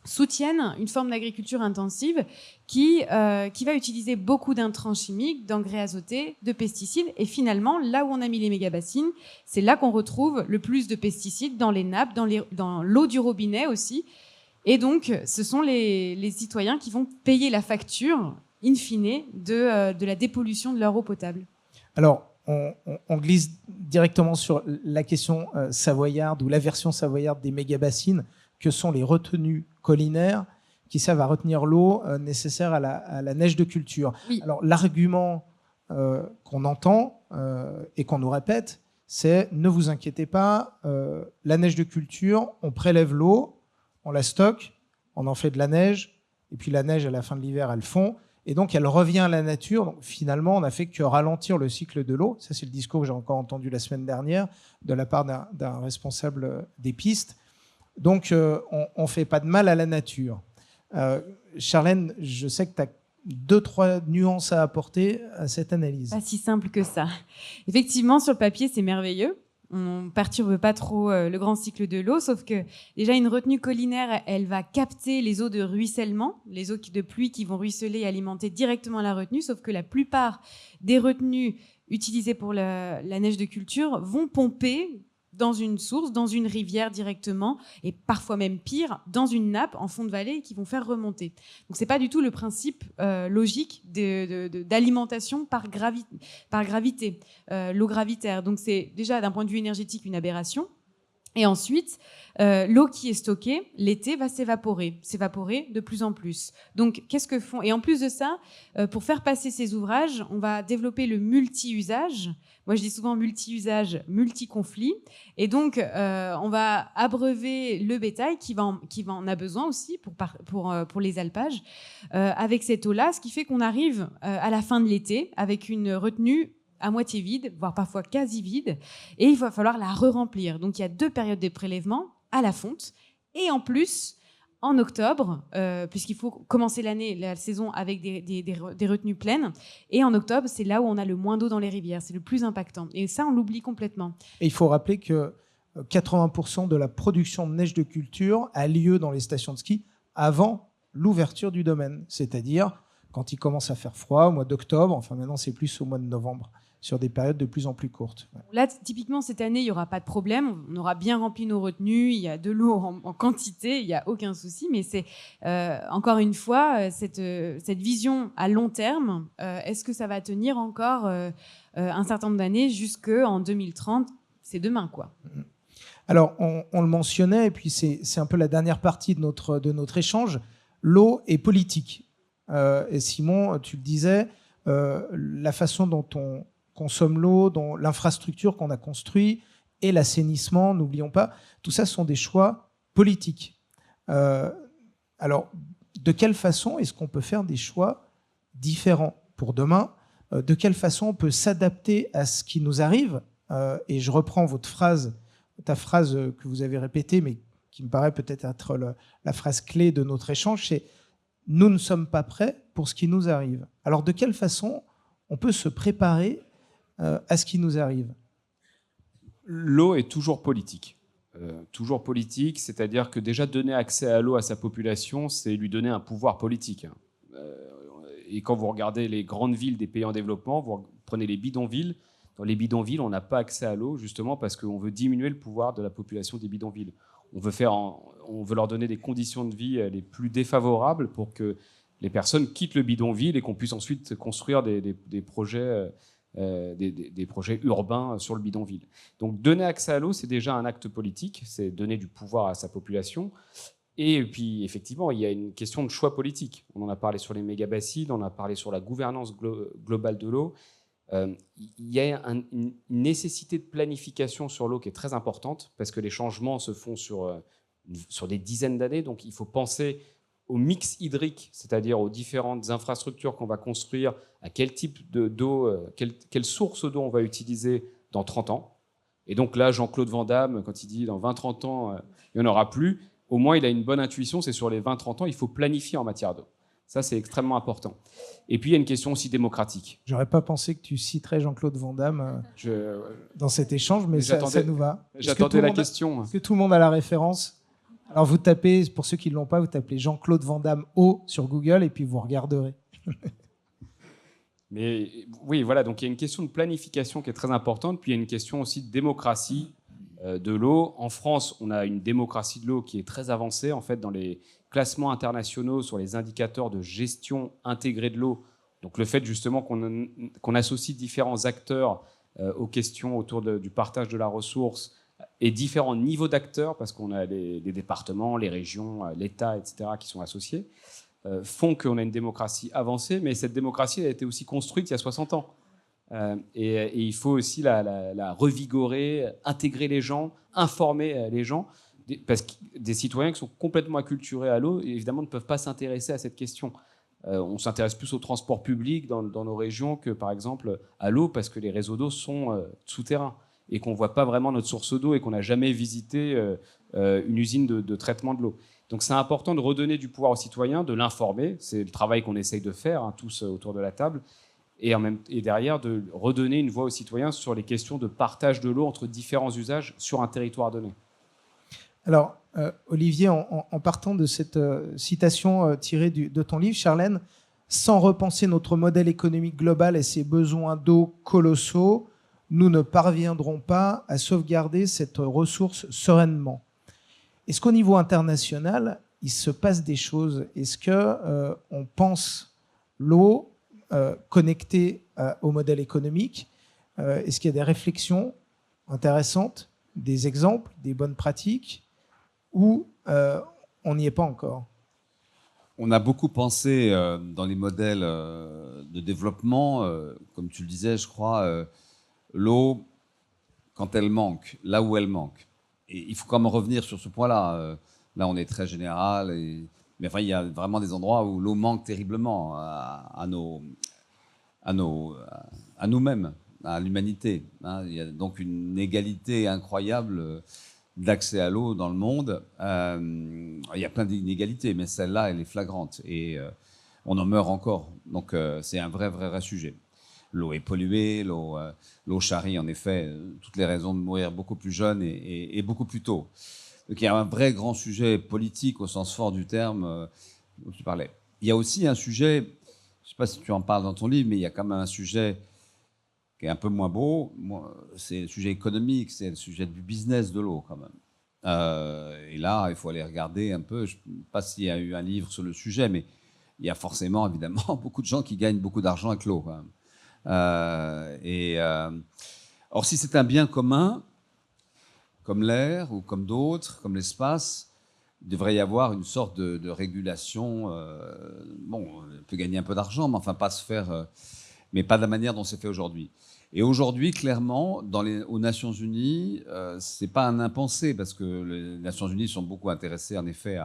soutiennent une forme d'agriculture intensive qui va utiliser beaucoup d'intrants chimiques, d'engrais azotés, de pesticides. Et finalement, là où on a mis les méga-bassines, c'est là qu'on retrouve le plus de pesticides dans les nappes, dans l'eau du robinet aussi. Et donc, ce sont les citoyens qui vont payer la facture, in fine, de la dépollution de leur eau potable. Alors, on glisse directement sur la question savoyarde ou la version savoyarde des méga-bassines, que sont les retenues collinaires qui servent à retenir l'eau nécessaire à la neige de culture. Oui. Alors, l'argument qu'on entend et qu'on nous répète, c'est « ne vous inquiétez pas, la neige de culture, on prélève l'eau, on la stocke, on en fait de la neige, et puis la neige, à la fin de l'hiver, elle fond, et donc elle revient à la nature. Donc, finalement, on n'a fait que ralentir le cycle de l'eau. » Ça, c'est le discours que j'ai encore entendu la semaine dernière de la part d'un responsable des pistes. Donc, on ne fait pas de mal à la nature. Charlène, je sais que tu as 2-3 nuances à apporter à cette analyse. Pas si simple que ça. Effectivement, sur le papier, c'est merveilleux. On ne perturbe pas trop le grand cycle de l'eau, sauf que déjà, une retenue collinaire, elle va capter les eaux de ruissellement, les eaux de pluie qui vont ruisseler et alimenter directement la retenue, sauf que la plupart des retenues utilisées pour la neige de culture vont pomper dans une source, dans une rivière directement, et parfois même pire, dans une nappe en fond de vallée qui vont faire remonter. Donc c'est pas du tout le principe logique d'alimentation par gravité, l'eau gravitaire. Donc c'est déjà d'un point de vue énergétique une aberration. Et ensuite, l'eau qui est stockée, l'été, va s'évaporer de plus en plus. Donc, qu'est-ce que font ? Et en plus de ça, pour faire passer ces ouvrages, on va développer le multi-usage. Moi, je dis souvent multi-usage, multi-conflit. Et donc, on va abreuver le bétail qui en a besoin aussi pour les alpages avec cette eau-là, ce qui fait qu'on arrive à la fin de l'été avec une retenue à moitié vide, voire parfois quasi vide, et il va falloir la re-remplir. Donc il y a 2 périodes de prélèvement à la fonte, et en plus, en octobre, puisqu'il faut commencer la saison avec des retenues pleines, et en octobre, c'est là où on a le moins d'eau dans les rivières, c'est le plus impactant. Et ça, on l'oublie complètement. Et il faut rappeler que 80% de la production de neige de culture a lieu dans les stations de ski avant l'ouverture du domaine, c'est-à-dire quand il commence à faire froid, au mois d'octobre, enfin maintenant c'est plus au mois de novembre, sur des périodes de plus en plus courtes. Là, typiquement, cette année, il n'y aura pas de problème. On aura bien rempli nos retenues. Il y a de l'eau en quantité. Il n'y a aucun souci. Mais c'est, encore une fois, cette vision à long terme, est-ce que ça va tenir encore un certain nombre d'années jusqu'en 2030 ? C'est demain, quoi. Alors, on le mentionnait, et puis c'est un peu la dernière partie de notre échange. L'eau est politique. Et Simon, tu le disais, la façon dont on consomme l'eau, dont l'infrastructure qu'on a construite et l'assainissement, n'oublions pas, tout ça sont des choix politiques. Alors, de quelle façon est-ce qu'on peut faire des choix différents pour demain ? De quelle façon on peut s'adapter à ce qui nous arrive ? Et je reprends ta phrase que vous avez répétée, mais qui me paraît peut-être être la phrase clé de notre échange, c'est « Nous ne sommes pas prêts pour ce qui nous arrive ». Alors, de quelle façon on peut se préparer à ce qui nous arrive ? L'eau est toujours politique. Toujours politique, c'est-à-dire que déjà donner accès à l'eau à sa population, c'est lui donner un pouvoir politique. Et quand vous regardez les grandes villes des pays en développement, vous prenez les bidonvilles. Dans les bidonvilles, on n'a pas accès à l'eau justement parce qu'on veut diminuer le pouvoir de la population des bidonvilles. On veut leur donner des conditions de vie les plus défavorables pour que les personnes quittent le bidonville et qu'on puisse ensuite construire des projets urbains sur le bidonville. Donc donner accès à l'eau, c'est déjà un acte politique, c'est donner du pouvoir à sa population. Et puis effectivement, il y a une question de choix politique. On en a parlé sur les méga-bassines, on en a parlé sur la gouvernance globale de l'eau. il y a une nécessité de planification sur l'eau qui est très importante parce que les changements se font sur des dizaines d'années. Donc, il faut penser au mix hydrique, c'est-à-dire aux différentes infrastructures qu'on va construire, à quel type d'eau, quelle source d'eau on va utiliser dans 30 ans. Et donc là, Jean-Claude Van Damme, quand il dit dans 20-30 ans, il n'y en aura plus, au moins il a une bonne intuition, c'est sur les 20-30 ans, il faut planifier en matière d'eau. Ça, c'est extrêmement important. Et puis, il y a une question aussi démocratique. J'aurais pas pensé que tu citerais Jean-Claude Van Damme dans cet échange, mais ça nous va. J'attendais la question. Est-ce que tout le monde a la référence? Alors, vous tapez, pour ceux qui ne l'ont pas, vous tapez Jean-Claude Van Damme eau sur Google et puis vous regarderez. Mais oui, voilà, donc il y a une question de planification qui est très importante, puis il y a une question aussi de démocratie de l'eau. En France, on a une démocratie de l'eau qui est très avancée, en fait, dans les classements internationaux sur les indicateurs de gestion intégrée de l'eau. Donc le fait justement qu'on associe différents acteurs aux questions autour du partage de la ressource et différents niveaux d'acteurs, parce qu'on a les départements, les régions, l'État, etc., qui sont associés, font qu'on a une démocratie avancée, mais cette démocratie elle a été aussi construite il y a 60 ans. Et il faut aussi la revigorer, intégrer les gens, informer les gens, parce que des citoyens qui sont complètement acculturés à l'eau, évidemment, ne peuvent pas s'intéresser à cette question. On s'intéresse plus au transport public dans nos régions que, par exemple, à l'eau, parce que les réseaux d'eau sont souterrains et qu'on ne voit pas vraiment notre source d'eau et qu'on n'a jamais visité une usine de traitement de l'eau. Donc c'est important de redonner du pouvoir aux citoyens, de l'informer. C'est le travail qu'on essaye de faire, hein, tous autour de la table. Et derrière, de redonner une voix aux citoyens sur les questions de partage de l'eau entre différents usages sur un territoire donné. Alors, Olivier, en partant de cette citation tirée de ton livre, Charlène, sans repenser notre modèle économique global et ses besoins d'eau colossaux, nous ne parviendrons pas à sauvegarder cette ressource sereinement. Est-ce qu'au niveau international, il se passe des choses? Est-ce qu'on pense l'eau connectée au modèle économique? Est-ce qu'il y a des réflexions intéressantes, des exemples, des bonnes pratiques, ou on n'y est pas encore? On a beaucoup pensé dans les modèles de développement, comme tu le disais, je crois, l'eau, quand elle manque, là où elle manque. Et il faut quand même revenir sur ce point-là. Là, on est très général, mais enfin, il y a vraiment des endroits où l'eau manque terriblement à nous-mêmes, à l'humanité. Hein. Il y a donc une inégalité incroyable d'accès à l'eau dans le monde. Il y a plein d'inégalités, mais celle-là, elle est flagrante. Et on en meurt encore. Donc, c'est un vrai sujet. L'eau est polluée, l'eau charrie, en effet, toutes les raisons de mourir beaucoup plus jeune et beaucoup plus tôt. Donc, il y a un vrai grand sujet politique au sens fort du terme dont tu parlais. Il y a aussi un sujet, je ne sais pas si tu en parles dans ton livre, mais il y a quand même un sujet qui est un peu moins beau. C'est le sujet économique, c'est le sujet du business de l'eau quand même. Et là, il faut aller regarder un peu. Je ne sais pas s'il y a eu un livre sur le sujet, mais il y a forcément, évidemment, beaucoup de gens qui gagnent beaucoup d'argent avec l'eau. Or, si c'est un bien commun, comme l'air ou comme d'autres, comme l'espace, il devrait y avoir une sorte de régulation. Bon, on peut gagner un peu d'argent, mais enfin pas se faire, mais pas de la manière dont c'est fait aujourd'hui. Et aujourd'hui, clairement, aux Nations Unies, c'est pas un impensé, parce que les Nations Unies sont beaucoup intéressées, en effet,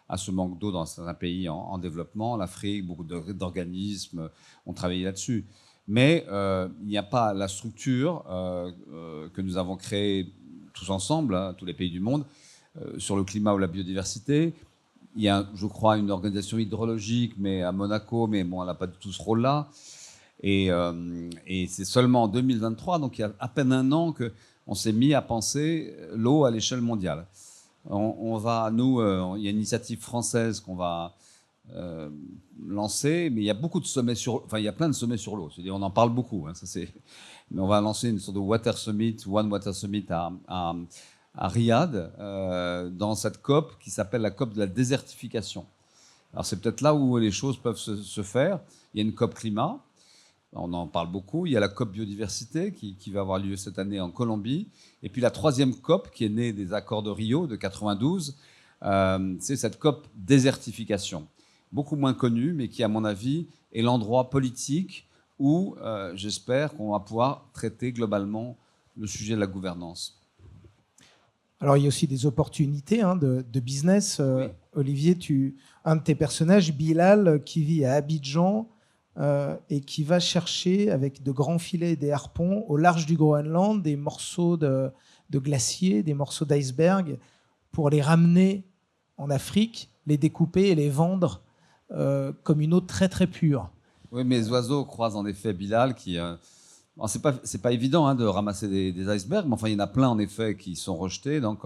à ce manque d'eau dans certains pays en développement, l'Afrique, beaucoup d'organismes ont travaillé là-dessus. Mais il n'y a pas la structure que nous avons créée tous ensemble, hein, tous les pays du monde, sur le climat ou la biodiversité. Il y a, je crois, une organisation hydrologique, mais à Monaco, mais bon, elle n'a pas du tout ce rôle-là. Et c'est seulement en 2023, donc il y a à peine un an, qu'on s'est mis à penser l'eau à l'échelle mondiale. Il y a une initiative française qu'on va lancer, mais il y a beaucoup de sommets il y a plein de sommets sur l'eau. C'est-à-dire, on en parle beaucoup. Hein, mais on va lancer une sorte de Water Summit, One Water Summit à Riyad, dans cette COP qui s'appelle la COP de la désertification. Alors c'est peut-être là où les choses peuvent se faire. Il y a une COP climat, on en parle beaucoup. Il y a la COP biodiversité qui va avoir lieu cette année en Colombie. Et puis la troisième COP qui est née des accords de Rio de 92, c'est cette COP désertification. Beaucoup moins connue, mais qui, à mon avis, est l'endroit politique où j'espère qu'on va pouvoir traiter globalement le sujet de la gouvernance. Alors, il y a aussi des opportunités de business. Oui. Olivier, un de tes personnages, Bilal, qui vit à Abidjan et qui va chercher avec de grands filets et des harpons au large du Groenland des morceaux de glaciers, des morceaux d'iceberg pour les ramener en Afrique, les découper et les vendre comme une eau très très pure. Oui, mes oiseaux croisent en effet Bilal qui... Bon, c'est pas évident de ramasser des icebergs, mais enfin, il y en a plein en effet qui sont rejetés. Donc,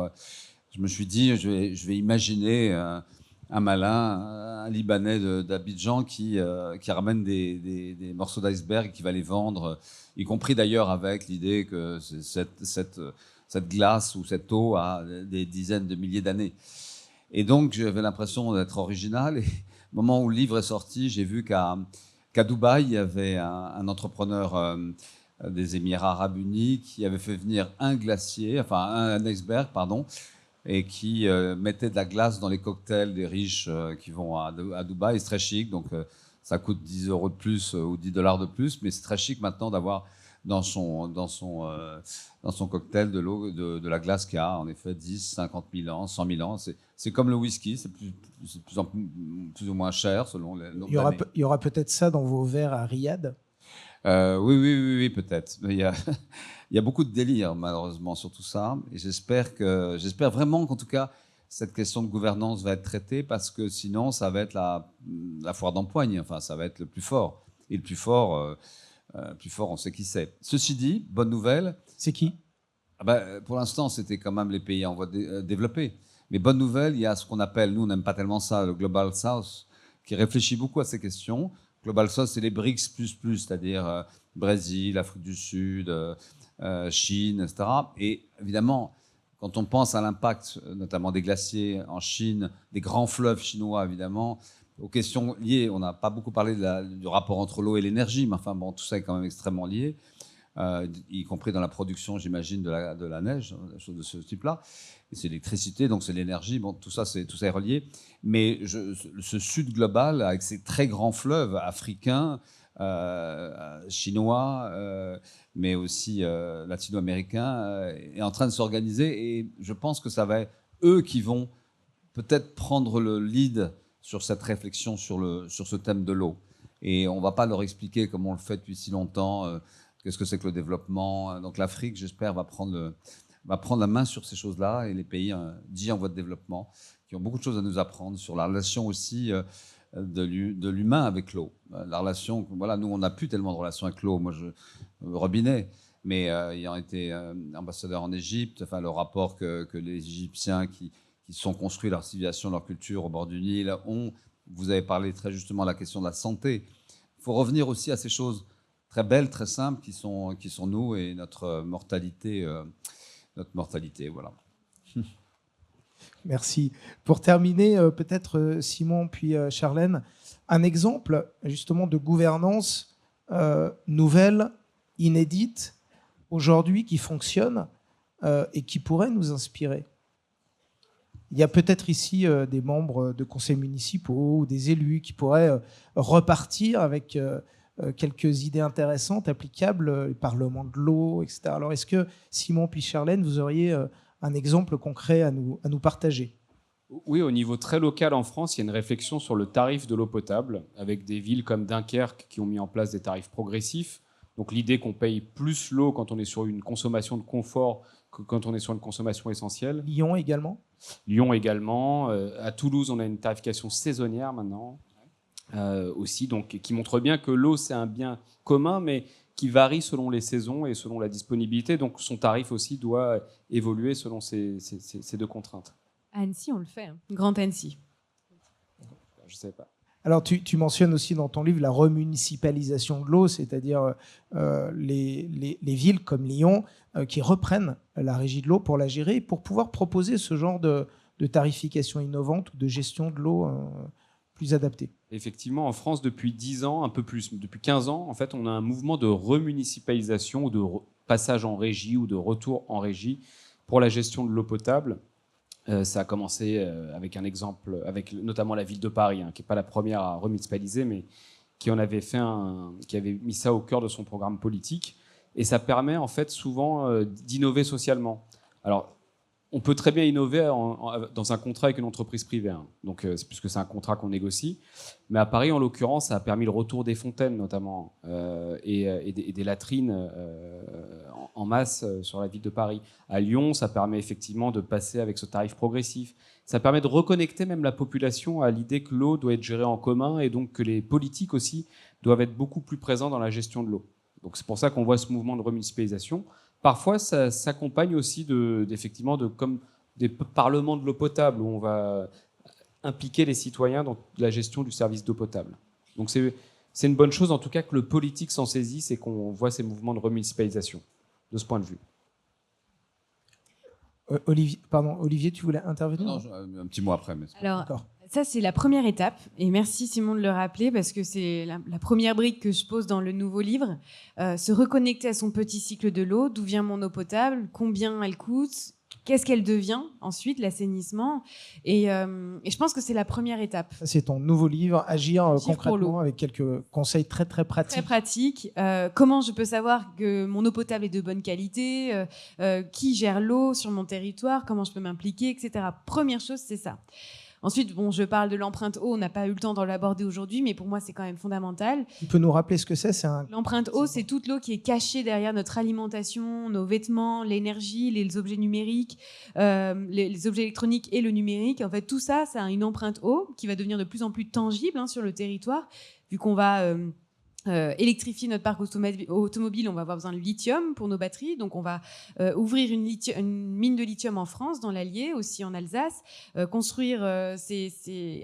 je me suis dit, je vais imaginer un malin, un Libanais d'Abidjan qui ramène des morceaux d'iceberg et qui va les vendre, y compris d'ailleurs avec l'idée que cette glace ou cette eau a des dizaines de milliers d'années. Et donc, j'avais l'impression d'être original. Et au moment où le livre est sorti, j'ai vu qu'à Dubaï, il y avait un entrepreneur des Émirats Arabes Unis qui avait fait venir un iceberg, pardon, et qui mettait de la glace dans les cocktails des riches qui vont à Dubaï. C'est très chic, donc ça coûte 10 € de plus ou 10 $ de plus, mais c'est très chic maintenant d'avoir dans son cocktail de l'eau, de la glace qui a en effet 10, 50 000 ans, 100 000 ans. C'est comme le whisky, c'est plus ou moins cher selon les nombres d'années. Il y aura peut-être ça dans vos verres à Riyad. Oui, peut-être. Mais il y a beaucoup de délire, malheureusement, sur tout ça. Et j'espère vraiment qu'en tout cas, cette question de gouvernance va être traitée, parce que sinon, ça va être la foire d'empoigne. Enfin, ça va être le plus fort. Et le plus fort, on sait qui c'est. Ceci dit, bonne nouvelle. C'est qui ? Pour l'instant, c'était quand même les pays en voie développés. Mais bonne nouvelle, il y a ce qu'on appelle, nous, on n'aime pas tellement ça, le Global South, qui réfléchit beaucoup à ces questions. Global South, c'est les BRICS++, c'est-à-dire Brésil, Afrique du Sud, Chine, etc. Et évidemment, quand on pense à l'impact, notamment des glaciers en Chine, des grands fleuves chinois, évidemment, aux questions liées, on n'a pas beaucoup parlé du rapport entre l'eau et l'énergie, mais enfin, bon, tout ça est quand même extrêmement lié, y compris dans la production, j'imagine, de la neige, des choses de ce type-là. Et c'est l'électricité, donc c'est l'énergie, bon, tout ça est relié. Mais ce sud global, avec ces très grands fleuves africains, chinois, mais aussi latino-américains, est en train de s'organiser. Et je pense que ça va être eux qui vont peut-être prendre le lead sur cette réflexion sur ce thème de l'eau. Et on ne va pas leur expliquer, comme on le fait depuis si longtemps, qu'est-ce que c'est que le développement. Donc l'Afrique, j'espère, va prendre la main sur ces choses-là, et les pays dits en voie de développement, qui ont beaucoup de choses à nous apprendre sur la relation aussi de l'humain avec l'eau. La relation, voilà, nous, on n'a plus tellement de relation avec l'eau. Moi, robinet, mais ayant été ambassadeur en Égypte, enfin, le rapport que les Égyptiens qui sont construits leur civilisation, leur culture au bord du Nil ont. Vous avez parlé très justement de la question de la santé. Il faut revenir aussi à ces choses très belles, très simples, qui sont nous et notre mortalité, voilà. Merci. Pour terminer, peut-être Simon puis Charlène, un exemple justement de gouvernance nouvelle, inédite, aujourd'hui, qui fonctionne et qui pourrait nous inspirer. Il y a peut-être ici des membres de conseils municipaux ou des élus qui pourraient repartir avec quelques idées intéressantes, applicables, le Parlement de l'eau, etc. Alors, est-ce que, Simon puis Charlène, vous auriez un exemple concret à nous partager ? Oui, au niveau très local en France, il y a une réflexion sur le tarif de l'eau potable, avec des villes comme Dunkerque qui ont mis en place des tarifs progressifs. Donc l'idée qu'on paye plus l'eau quand on est sur une consommation de confort que quand on est sur une consommation essentielle. Lyon également ? Lyon également. À Toulouse, on a une tarification saisonnière maintenant aussi, donc, qui montre bien que l'eau, c'est un bien commun, mais qui varie selon les saisons et selon la disponibilité. Donc son tarif aussi doit évoluer selon ces deux contraintes. À Annecy, on le fait. Grand Annecy. Je ne sais pas. Alors, tu mentionnes aussi dans ton livre la remunicipalisation de l'eau, c'est-à-dire les villes comme Lyon qui reprennent la régie de l'eau pour la gérer, pour pouvoir proposer ce genre de tarification innovante ou de gestion de l'eau plus adaptée. Effectivement, en France, depuis 10 ans, un peu plus, depuis 15 ans, en fait, on a un mouvement de remunicipalisation ou de passage en régie ou de retour en régie pour la gestion de l'eau potable. Ça a commencé avec un exemple, avec notamment la ville de Paris, qui n'est pas la première à remunicipaliser, mais qui avait mis ça au cœur de son programme politique. Et ça permet en fait souvent d'innover socialement. Alors, on peut très bien innover dans un contrat avec une entreprise privée, hein. Donc, puisque c'est un contrat qu'on négocie. Mais à Paris, en l'occurrence, ça a permis le retour des fontaines, notamment, et des latrines en masse sur la ville de Paris. À Lyon, ça permet effectivement de passer avec ce tarif progressif. Ça permet de reconnecter même la population à l'idée que l'eau doit être gérée en commun et donc que les politiques aussi doivent être beaucoup plus présents dans la gestion de l'eau. Donc c'est pour ça qu'on voit ce mouvement de remunicipalisation. Parfois, ça s'accompagne aussi comme des parlements de l'eau potable où on va impliquer les citoyens dans la gestion du service d'eau potable. Donc c'est une bonne chose, en tout cas, que le politique s'en saisisse et qu'on voit ces mouvements de remunicipalisation, de ce point de vue. Olivier, tu voulais intervenir ? Non, un petit mot après. Mais... Alors, D'accord. ça, c'est la première étape. Et merci, Simon, de le rappeler, parce que c'est la première brique que je pose dans le nouveau livre. Se reconnecter à son petit cycle de l'eau. D'où vient mon eau potable ? Combien elle coûte ? Qu'est-ce qu'elle devient ensuite, l'assainissement ? Et je pense que c'est la première étape. Ça, c'est ton nouveau livre, Agir pour concrètement, l'eau. avec quelques conseils très, très pratiques. Très pratique. Comment je peux savoir que mon eau potable est de bonne qualité ? Qui gère l'eau sur mon territoire ? Comment je peux m'impliquer, etc. Première chose, c'est ça. Ensuite, je parle de l'empreinte eau. On n'a pas eu le temps de l'aborder aujourd'hui, mais pour moi, c'est quand même fondamental. Tu peux nous rappeler ce que c'est ? L'empreinte eau, c'est toute l'eau qui est cachée derrière notre alimentation, nos vêtements, l'énergie, les objets numériques, les objets électroniques et le numérique. En fait, tout ça, ça a une empreinte eau qui va devenir de plus en plus tangible sur le territoire, vu qu'on va électrifier notre parc automobile, on va avoir besoin de lithium pour nos batteries. Donc, on va ouvrir une mine de lithium en France, dans l'Allier, aussi en Alsace,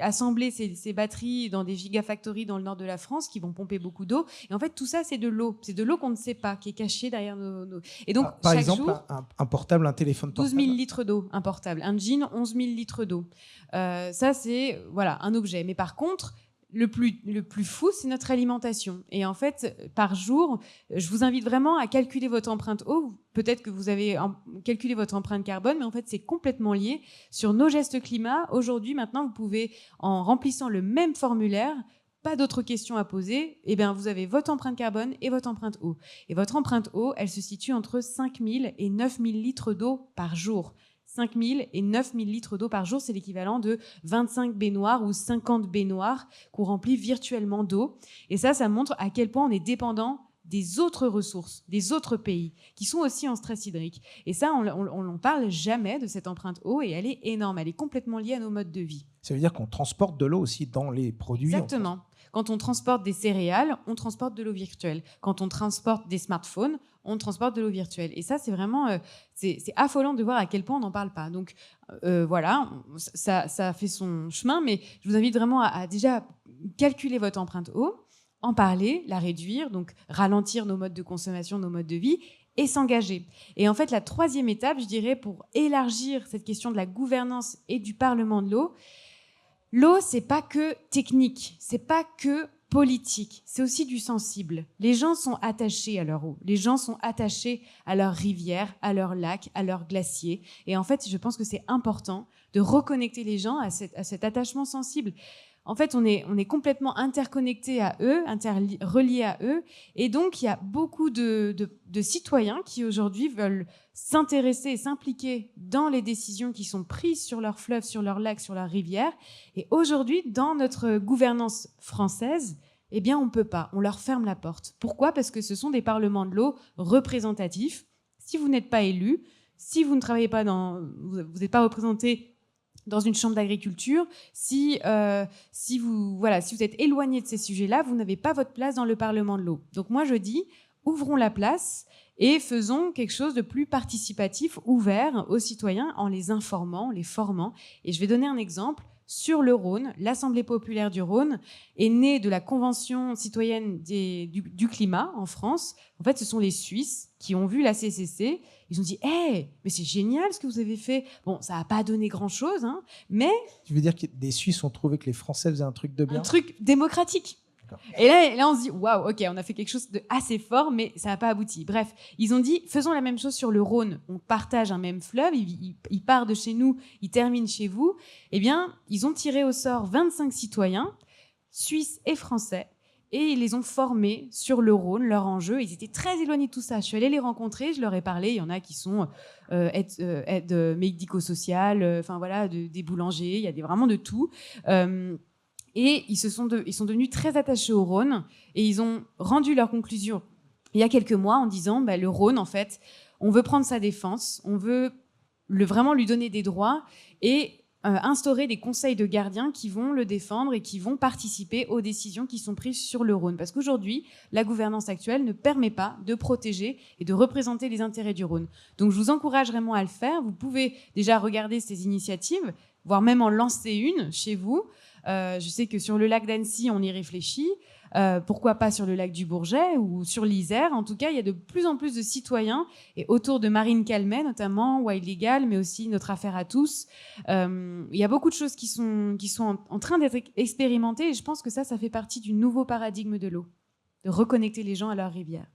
assembler ces batteries dans des gigafactories dans le nord de la France qui vont pomper beaucoup d'eau. Et en fait, tout ça, c'est de l'eau. C'est de l'eau qu'on ne sait pas, qui est cachée derrière nos... Et donc, par chaque exemple, jour, un portable, un téléphone 12 portable. 000 litres d'eau, un portable. Un jean, 11 000 litres d'eau. Ça, c'est un objet. Mais par contre... Le plus fou, c'est notre alimentation. Et en fait, par jour, je vous invite vraiment à calculer votre empreinte eau. Peut-être que vous avez calculé votre empreinte carbone, mais en fait, c'est complètement lié. Sur nos gestes climat, aujourd'hui, maintenant, vous pouvez, en remplissant le même formulaire, pas d'autres questions à poser, vous avez votre empreinte carbone et votre empreinte eau. Et votre empreinte eau, elle se situe entre 5 000 et 9 000 litres d'eau par jour. 5 000 et 9 000 litres d'eau par jour, c'est l'équivalent de 25 baignoires ou 50 baignoires qu'on remplit virtuellement d'eau. Et ça montre à quel point on est dépendant des autres ressources, des autres pays, qui sont aussi en stress hydrique. Et ça, on n'en parle jamais de cette empreinte eau, et elle est énorme, elle est complètement liée à nos modes de vie. Ça veut dire qu'on transporte de l'eau aussi dans les produits. Exactement. Quand on transporte des céréales, on transporte de l'eau virtuelle. Quand on transporte des smartphones, on transporte de l'eau virtuelle. Et ça, c'est vraiment c'est affolant de voir à quel point on n'en parle pas. Donc voilà, ça fait son chemin, mais je vous invite vraiment à déjà calculer votre empreinte eau, en parler, la réduire, donc ralentir nos modes de consommation, nos modes de vie, et s'engager. Et en fait, la troisième étape, je dirais, pour élargir cette question de la gouvernance et du Parlement de l'eau, c'est pas que technique, c'est pas que politique, c'est aussi du sensible. Les gens sont attachés à leur eau, les gens sont attachés à leurs rivières, à leurs lacs, à leurs glaciers. Et en fait, je pense que c'est important de reconnecter les gens à cet attachement sensible. En fait, on est complètement interconnectés à eux, reliés à eux. Et donc, il y a beaucoup de citoyens qui, aujourd'hui, veulent s'intéresser et s'impliquer dans les décisions qui sont prises sur leurs fleuves, sur leurs lacs, sur leurs rivières. Et aujourd'hui, dans notre gouvernance française, on ne peut pas. On leur ferme la porte. Pourquoi ? Parce que ce sont des parlements de l'eau représentatifs. Si vous n'êtes pas élu, si vous ne travaillez pas vous n'êtes pas représenté dans une chambre d'agriculture, si vous êtes éloigné de ces sujets-là, vous n'avez pas votre place dans le Parlement de l'eau. Donc moi, je dis, ouvrons la place et faisons quelque chose de plus participatif, ouvert aux citoyens, en les informant, en les formant. Et je vais donner un exemple. Sur le Rhône, l'Assemblée populaire du Rhône est née de la Convention citoyenne du climat en France. En fait, ce sont les Suisses qui ont vu la CCC. Ils ont dit « mais c'est génial ce que vous avez fait !» Bon, ça n'a pas donné grand-chose, mais... Tu veux dire que des Suisses ont trouvé que les Français faisaient un truc de bien ? Un truc démocratique. Et là, on se dit, waouh, ok, on a fait quelque chose de assez fort, mais ça n'a pas abouti. Bref, ils ont dit, faisons la même chose sur le Rhône. On partage un même fleuve, il part de chez nous, il termine chez vous. Eh bien, ils ont tiré au sort 25 citoyens, suisses et français, et ils les ont formés sur le Rhône, leur enjeu. Ils étaient très éloignés de tout ça. Je suis allée les rencontrer, je leur ai parlé. Il y en a qui sont aides médico-sociales, enfin voilà, des boulangers, il y a vraiment de tout. Et ils sont devenus très attachés au Rhône et ils ont rendu leur conclusion il y a quelques mois en disant le Rhône, en fait, on veut prendre sa défense, on veut vraiment lui donner des droits et instaurer des conseils de gardiens qui vont le défendre et qui vont participer aux décisions qui sont prises sur le Rhône. Parce qu'aujourd'hui, la gouvernance actuelle ne permet pas de protéger et de représenter les intérêts du Rhône. Donc je vous encourage vraiment à le faire. Vous pouvez déjà regarder ces initiatives, voire même en lancer une chez vous. Je sais que sur le lac d'Annecy, on y réfléchit. Pourquoi pas sur le lac du Bourget ou sur l'Isère. En tout cas, il y a de plus en plus de citoyens, et autour de Marine Calmet notamment, Wild Legal, mais aussi notre affaire à tous. Il y a beaucoup de choses qui sont en train d'être expérimentées, et je pense que ça fait partie du nouveau paradigme de l'eau, de reconnecter les gens à leur rivière.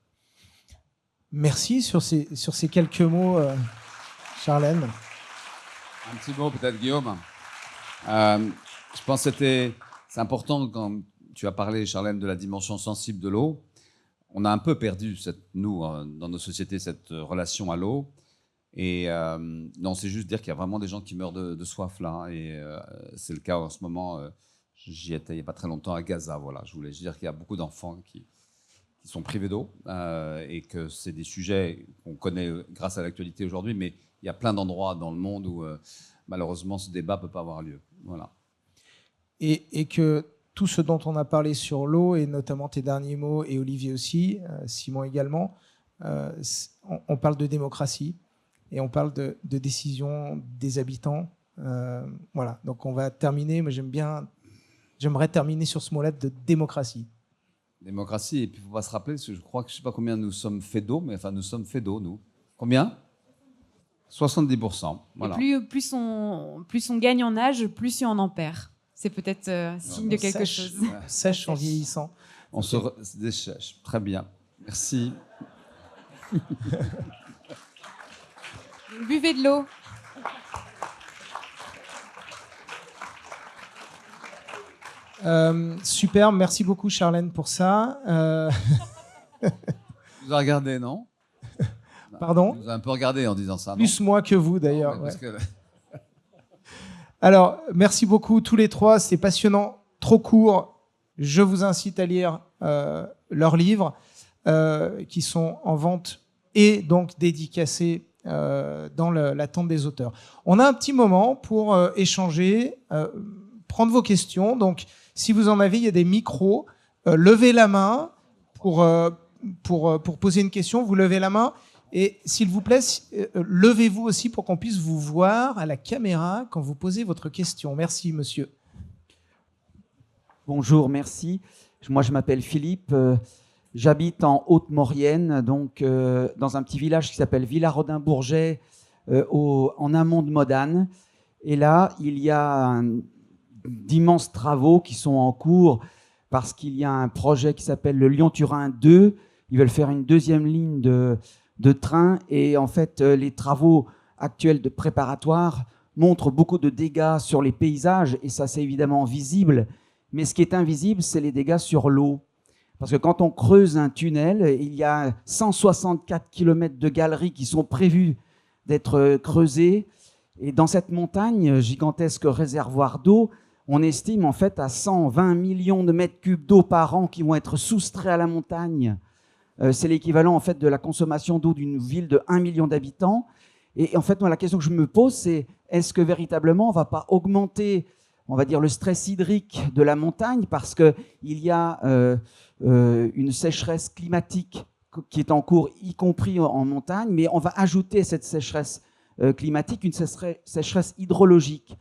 Merci sur ces quelques mots, Charlène. Un petit mot peut-être, Guillaume. Je pense que c'est important quand tu as parlé, Charlène, de la dimension sensible de l'eau. On a un peu perdu, nous, dans nos sociétés, cette relation à l'eau. Et non, c'est juste dire qu'il y a vraiment des gens qui meurent de soif là. Et c'est le cas en ce moment. J'y étais il n'y a pas très longtemps à Gaza. Voilà. Je voulais dire qu'il y a beaucoup d'enfants qui sont privés d'eau et que c'est des sujets qu'on connaît grâce à l'actualité aujourd'hui. Mais il y a plein d'endroits dans le monde où malheureusement ce débat ne peut pas avoir lieu. Voilà. Et que tout ce dont on a parlé sur l'eau, et notamment tes derniers mots, et Olivier aussi, Simon également, on parle de démocratie et on parle de décision des habitants. Voilà, donc on va terminer, mais j'aimerais terminer sur ce mot-là de démocratie. Démocratie, et puis il ne faut pas se rappeler, parce que je crois que je ne sais pas combien nous sommes faits d'eau, mais enfin nous sommes faits d'eau, nous. Combien ? 70%. Voilà. Et plus on gagne en âge, plus on en perd. C'est peut-être signe de quelque chose. Sèche en vieillissant. On se dessèche. Très bien. Merci. Buvez de l'eau. Super, merci beaucoup Charlène pour ça. Vous avez regardé, non ? Pardon ? Vous avez un peu regardé en disant ça, non ? Plus moi que vous d'ailleurs. Non, ouais. que... Alors, merci beaucoup tous les trois, c'était passionnant, trop court. Je vous incite à lire leurs livres qui sont en vente et donc dédicacés dans l'attente des auteurs. On a un petit moment pour échanger, prendre vos questions. Donc, si vous en avez, il y a des micros. Levez la main pour poser une question. Vous levez la main. Et s'il vous plaît, levez-vous aussi pour qu'on puisse vous voir à la caméra quand vous posez votre question. Merci, monsieur. Bonjour, merci. Moi, je m'appelle Philippe. J'habite en Haute-Maurienne, donc dans un petit village qui s'appelle Villarodin-Bourget, en amont de Modane. Et là, il y a d'immenses travaux qui sont en cours parce qu'il y a un projet qui s'appelle le Lyon-Turin 2. Ils veulent faire une deuxième ligne de train, et en fait les travaux actuels de préparatoire montrent beaucoup de dégâts sur les paysages, et ça c'est évidemment visible, mais ce qui est invisible c'est les dégâts sur l'eau, parce que quand on creuse un tunnel, il y a 164 km de galeries qui sont prévues d'être creusées, et dans cette montagne, gigantesque réservoir d'eau, on estime en fait à 120 millions de mètres cubes d'eau par an qui vont être soustraits à la montagne. C'est l'équivalent en fait de la consommation d'eau d'une ville de 1 million d'habitants. Et en fait, moi, la question que je me pose, c'est est-ce que véritablement on ne va pas augmenter, on va dire, le stress hydrique de la montagne, parce qu'il y a une sécheresse climatique qui est en cours, y compris en montagne, mais on va ajouter à cette sécheresse climatique une sécheresse hydrologique.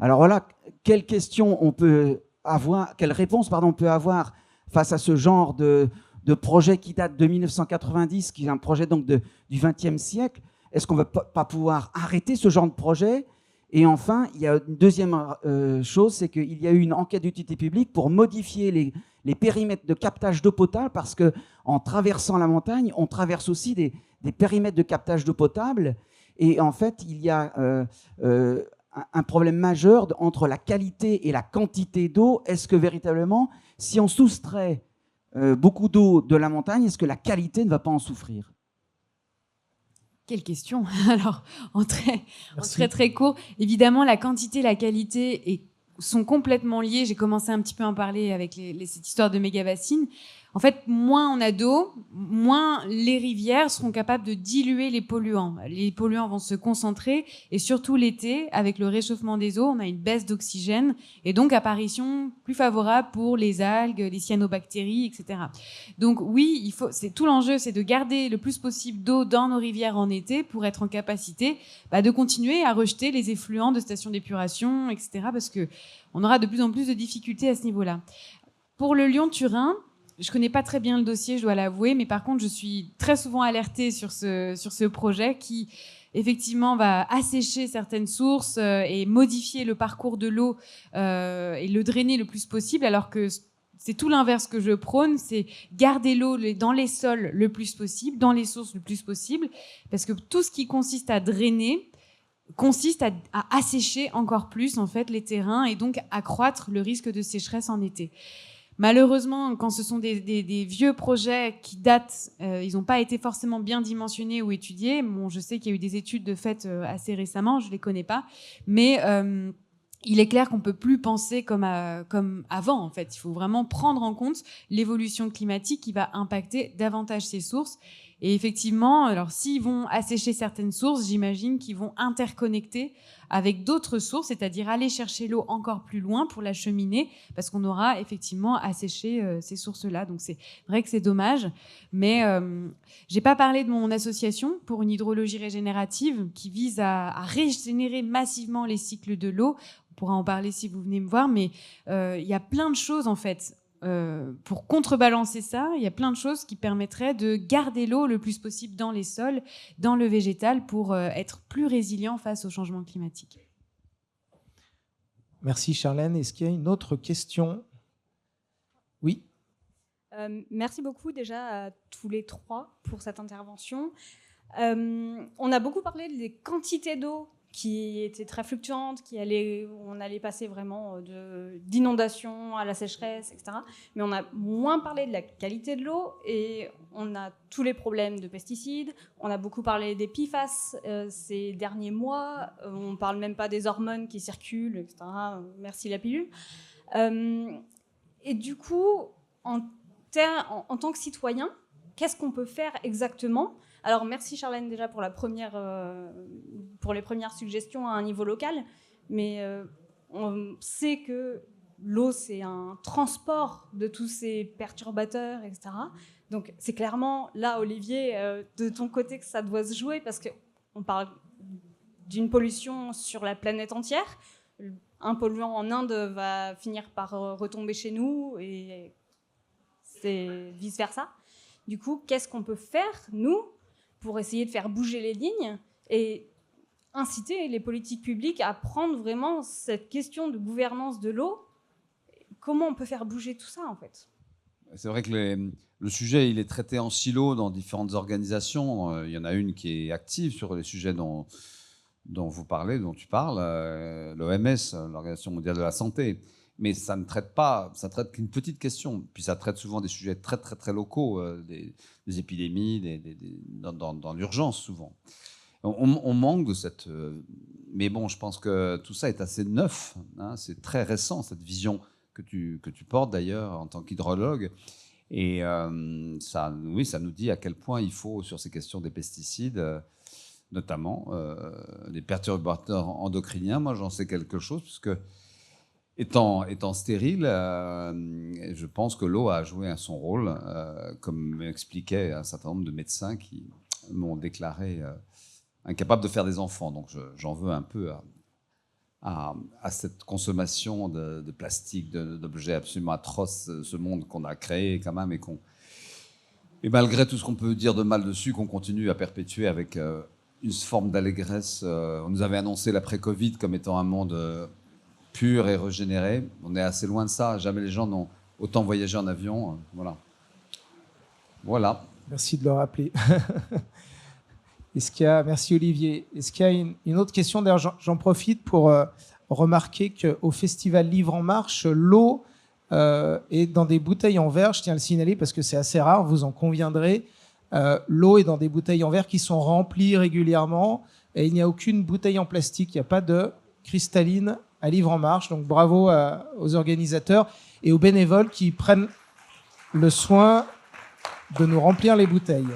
Alors voilà, quelles questions on peut avoir, quelles réponses on peut avoir face à ce genre de projet qui date de 1990, qui est un projet donc du XXe siècle. Est-ce qu'on ne va pas pouvoir arrêter ce genre de projet ? Et enfin, il y a une deuxième chose, c'est qu'il y a eu une enquête d'utilité publique pour modifier les périmètres de captage d'eau potable, parce qu'en traversant la montagne, on traverse aussi des périmètres de captage d'eau potable. Et en fait, il y a un problème majeur entre la qualité et la quantité d'eau. Est-ce que véritablement, si on soustrait beaucoup d'eau de la montagne, est-ce que la qualité ne va pas en souffrir? Quelle question. Alors, en très court, évidemment, la quantité et la qualité sont complètement liées. J'ai commencé un petit peu à en parler avec cette histoire de méga-bassines. En fait, moins on a d'eau, moins les rivières seront capables de diluer les polluants. Les polluants vont se concentrer et surtout l'été, avec le réchauffement des eaux, on a une baisse d'oxygène et donc apparition plus favorable pour les algues, les cyanobactéries, etc. Donc oui, c'est tout l'enjeu, c'est de garder le plus possible d'eau dans nos rivières en été pour être en capacité de continuer à rejeter les effluents de stations d'épuration, etc. Parce que on aura de plus en plus de difficultés à ce niveau-là. Pour le Lyon-Turin, je connais pas très bien le dossier, je dois l'avouer, mais par contre, je suis très souvent alertée sur ce projet qui, effectivement, va assécher certaines sources et modifier le parcours de l'eau et le drainer le plus possible, alors que c'est tout l'inverse que je prône, c'est garder l'eau dans les sols le plus possible, dans les sources le plus possible, parce que tout ce qui consiste à drainer consiste à assécher encore plus, en fait, les terrains et donc accroître le risque de sécheresse en été. Malheureusement, quand ce sont des vieux projets qui datent, ils n'ont pas été forcément bien dimensionnés ou étudiés. Bon, je sais qu'il y a eu des études de fait assez récemment, je ne les connais pas, mais il est clair qu'on ne peut plus penser comme avant, en fait. Il faut vraiment prendre en compte l'évolution climatique qui va impacter davantage ces sources. Et effectivement, alors s'ils vont assécher certaines sources, j'imagine qu'ils vont interconnecter avec d'autres sources, c'est-à-dire aller chercher l'eau encore plus loin pour l'acheminer, parce qu'on aura effectivement asséché ces sources-là. Donc c'est vrai que c'est dommage, mais j'ai pas parlé de mon association pour une hydrologie régénérative qui vise à régénérer massivement les cycles de l'eau. On pourra en parler si vous venez me voir, mais il y a plein de choses en fait. Pour contrebalancer ça, il y a plein de choses qui permettraient de garder l'eau le plus possible dans les sols, dans le végétal, pour être plus résilient face au changement climatique. Merci Charlène. Est-ce qu'il y a une autre question? Oui. Merci beaucoup déjà à tous les trois pour cette intervention. On a beaucoup parlé des quantités d'eau qui étaient très fluctuantes, on allait passer vraiment d'inondations à la sécheresse, etc. Mais on a moins parlé de la qualité de l'eau et on a tous les problèmes de pesticides. On a beaucoup parlé des PFAS ces derniers mois. On ne parle même pas des hormones qui circulent, etc. Merci la pilule. Et du coup, en tant que citoyen, qu'est-ce qu'on peut faire exactement ? Alors, merci Charlène déjà pour les premières suggestions à un niveau local, mais on sait que l'eau, c'est un transport de tous ces perturbateurs, etc. Donc, c'est clairement là, Olivier, de ton côté que ça doit se jouer, parce qu'on parle d'une pollution sur la planète entière. Un polluant en Inde va finir par retomber chez nous, et c'est vice-versa. Du coup, qu'est-ce qu'on peut faire, nous, pour essayer de faire bouger les lignes et inciter les politiques publiques à prendre vraiment cette question de gouvernance de l'eau? Comment on peut faire bouger tout ça, en fait? C'est vrai que le sujet, il est traité en silo dans différentes organisations. Il y en a une qui est active sur les sujets dont vous parlez, dont tu parles, l'OMS, l'Organisation mondiale de la santé. Mais ça ne traite pas, ça traite qu'une petite question. Puis ça traite souvent des sujets très, très, très locaux, des épidémies, dans l'urgence souvent. On manque de cette... mais bon, je pense que tout ça est assez neuf. Hein, c'est très récent, cette vision que tu portes d'ailleurs en tant qu'hydrologue. Et ça nous dit à quel point il faut, sur ces questions des pesticides, notamment des perturbateurs endocriniens, moi j'en sais quelque chose, puisque étant stérile, je pense que l'eau a joué son rôle, comme m'expliquaient un certain nombre de médecins qui m'ont déclaré incapable de faire des enfants. Donc j'en veux un peu à cette consommation de plastique, d'objets absolument atroces, ce monde qu'on a créé quand même, et malgré tout ce qu'on peut dire de mal dessus, qu'on continue à perpétuer avec une forme d'allégresse. On nous avait annoncé l'après-Covid comme étant un monde pur et régénéré. On est assez loin de ça. Jamais les gens n'ont autant voyagé en avion. Voilà. Merci de le rappeler. Merci Olivier. Est-ce qu'il y a une autre question? D'ailleurs, j'en profite pour remarquer qu'au Festival Livre en Marche, l'eau Et dans des bouteilles en verre, je tiens à le signaler parce que c'est assez rare, vous en conviendrez, l'eau est dans des bouteilles en verre qui sont remplies régulièrement et il n'y a aucune bouteille en plastique, il n'y a pas de cristalline à Livre en Marche. Donc bravo aux organisateurs et aux bénévoles qui prennent le soin de nous remplir les bouteilles.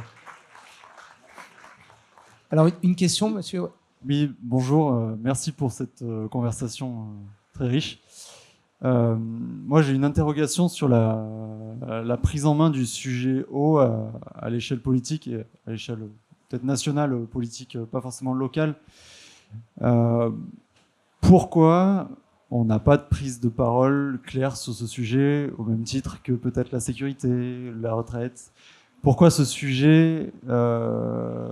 Alors, une question, monsieur? Oui, bonjour. Merci pour cette conversation très riche. Moi, j'ai une interrogation sur la prise en main du sujet eau à l'échelle politique et à l'échelle peut-être nationale, politique, pas forcément locale. Pourquoi on n'a pas de prise de parole claire sur ce sujet, au même titre que peut-être la sécurité, la retraite? Pourquoi ce sujet ne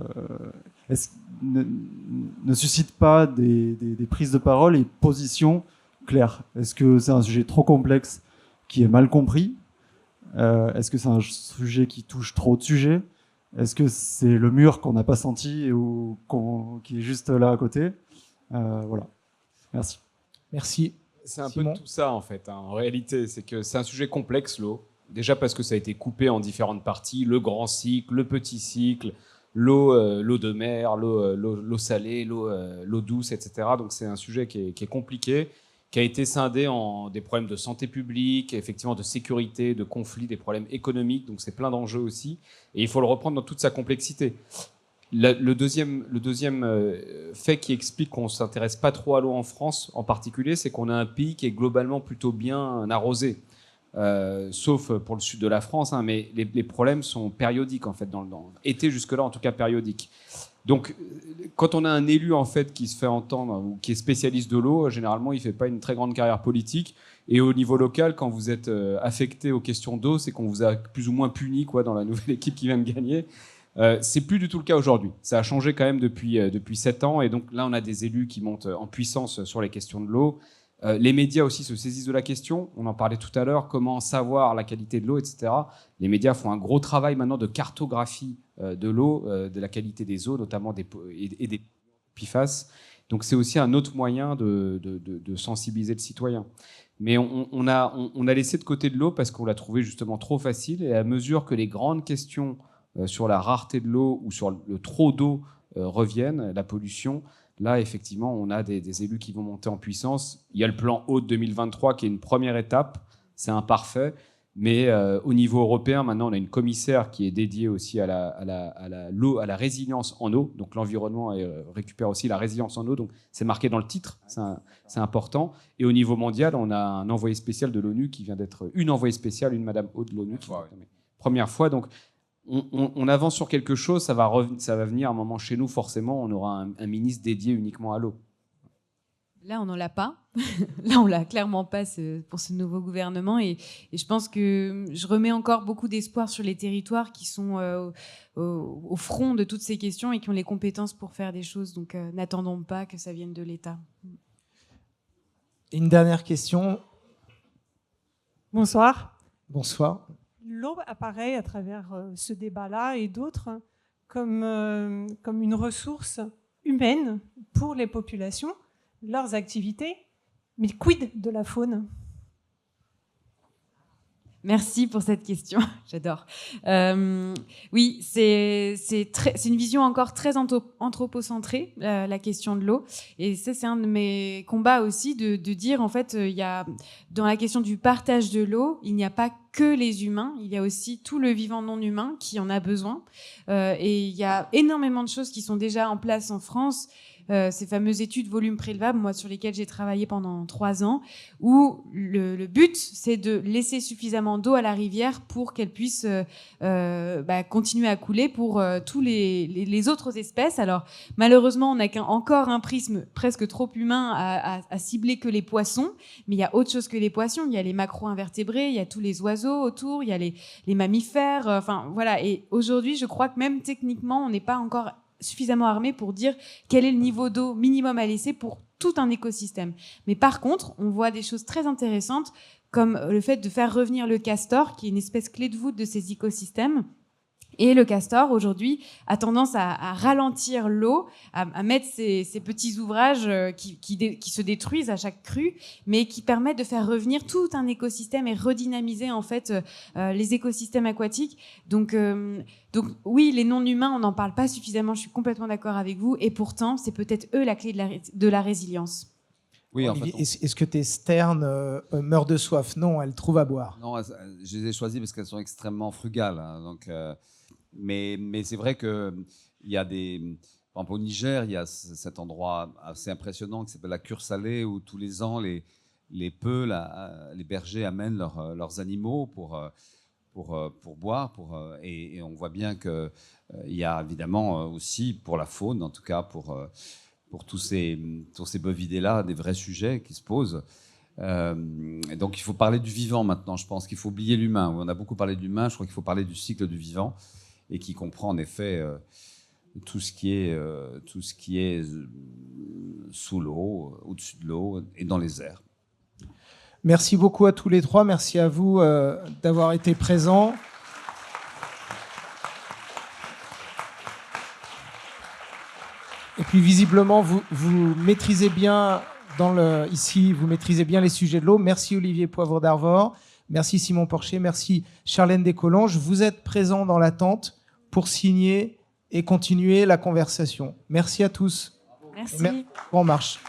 suscite pas des prises de parole et positions claires? Est-ce que c'est un sujet trop complexe qui est mal compris? Est-ce que c'est un sujet qui touche trop de sujets? Est-ce que c'est le mur qu'on n'a pas senti ou qui est juste là à côté? Voilà. Merci. Merci. C'est un peu de tout ça, en fait. En réalité, c'est que c'est un sujet complexe, l'eau. Déjà parce que ça a été coupé en différentes parties, le grand cycle, le petit cycle, l'eau de mer, l'eau salée, l'eau douce, etc. Donc c'est un sujet qui est compliqué, qui a été scindé en des problèmes de santé publique, effectivement de sécurité, de conflits, des problèmes économiques. Donc c'est plein d'enjeux aussi. Et il faut le reprendre dans toute sa complexité. Le deuxième fait qui explique qu'on ne s'intéresse pas trop à l'eau en France en particulier, c'est qu'on a un pays qui est globalement plutôt bien arrosé. Sauf pour le sud de la France, hein, mais les problèmes sont périodiques en fait, étaient jusque-là en tout cas périodiques. Donc, quand on a un élu en fait qui se fait entendre ou qui est spécialiste de l'eau, généralement il fait pas une très grande carrière politique. Et au niveau local, quand vous êtes affecté aux questions d'eau, c'est qu'on vous a plus ou moins puni quoi dans la nouvelle équipe qui vient de gagner. C'est plus du tout le cas aujourd'hui. Ça a changé quand même depuis 7 ans, et donc là on a des élus qui montent en puissance sur les questions de l'eau. Les médias aussi se saisissent de la question. On en parlait tout à l'heure, comment savoir la qualité de l'eau, etc. Les médias font un gros travail maintenant de cartographie de l'eau, de la qualité des eaux, notamment des PFAS. Donc c'est aussi un autre moyen de sensibiliser le citoyen. Mais on a laissé de côté de l'eau parce qu'on l'a trouvé justement trop facile. Et à mesure que les grandes questions sur la rareté de l'eau ou sur le trop d'eau reviennent, la pollution, là, effectivement, on a des élus qui vont monter en puissance. Il y a le plan eau de 2023 qui est une première étape. C'est imparfait. Mais au niveau européen, maintenant, on a une commissaire qui est dédiée aussi à la résilience en eau. Donc l'environnement récupère aussi la résilience en eau. Donc c'est marqué dans le titre, c'est important. Et au niveau mondial, on a un envoyé spécial de l'ONU qui vient d'être... Une envoyée spéciale, une Madame Haut de l'ONU. Première fois, donc... On avance sur quelque chose, ça va venir un moment chez nous, forcément, on aura un ministre dédié uniquement à l'eau. Là, on n'en l'a pas. Là, on l'a clairement pas pour ce nouveau gouvernement. Et je pense que je remets encore beaucoup d'espoir sur les territoires qui sont au front de toutes ces questions et qui ont les compétences pour faire des choses. Donc, n'attendons pas que ça vienne de l'État. Une dernière question. Bonsoir. Bonsoir. L'eau apparaît à travers ce débat-là et d'autres comme une ressource humaine pour les populations, leurs activités, mais quid de la faune ? Merci pour cette question, j'adore. Oui, c'est une vision encore très anthropocentrée, la question de l'eau. Et ça, c'est un de mes combats aussi, de dire, en fait, il y a, dans la question du partage de l'eau, il n'y a pas que les humains, il y a aussi tout le vivant non humain qui en a besoin. Et il y a énormément de choses qui sont déjà en place en France. Ces fameuses études volume prélevable, moi, sur lesquelles j'ai travaillé pendant 3 ans, où le but, c'est de laisser suffisamment d'eau à la rivière pour qu'elle puisse continuer à couler pour tous les autres espèces. Alors, malheureusement, on n'a encore un prisme presque trop humain à cibler que les poissons, mais il y a autre chose que les poissons. Il y a les macro-invertébrés, il y a tous les oiseaux autour, il y a les mammifères, enfin, voilà. Et aujourd'hui, je crois que même techniquement, on n'est pas encore suffisamment armé pour dire quel est le niveau d'eau minimum à laisser pour tout un écosystème. Mais par contre, on voit des choses très intéressantes comme le fait de faire revenir le castor, qui est une espèce clé de voûte de ces écosystèmes, Et le castor, aujourd'hui, a tendance à ralentir l'eau, à mettre ces petits ouvrages qui se détruisent à chaque crue, mais qui permettent de faire revenir tout un écosystème et redynamiser en fait les écosystèmes aquatiques. Donc oui, les non-humains, on n'en parle pas suffisamment, je suis complètement d'accord avec vous, et pourtant, c'est peut-être eux la clé de la résilience. Oui, Olivier, est-ce que tes sternes meurent de soif? Non, elles trouvent à boire. Non, je les ai choisies parce qu'elles sont extrêmement frugales. Hein, donc, mais c'est vrai qu'il y a des... Par exemple, au Niger, il y a cet endroit assez impressionnant qui s'appelle la cure salée, où tous les ans, les peuls, les bergers amènent leurs animaux pour boire. Et on voit bien qu'il y a évidemment aussi, pour la faune, en tout cas pour tous ces bovidés-là, des vrais sujets qui se posent. Et donc il faut parler du vivant maintenant. Je pense qu'il faut oublier l'humain. On a beaucoup parlé de l'humain, je crois qu'il faut parler du cycle du vivant, et qui comprend en effet tout ce qui est sous l'eau, au-dessus de l'eau et dans les airs. Merci beaucoup à tous les trois. Merci à vous d'avoir été présents. Et puis visiblement, vous maîtrisez bien ici, vous maîtrisez bien les sujets de l'eau. Merci Olivier Poivre d'Arvor, merci Simon Porcher, merci Charlène Descolonges. Vous êtes présents dans l'attente pour signer et continuer la conversation. Merci à tous. Merci. On marche.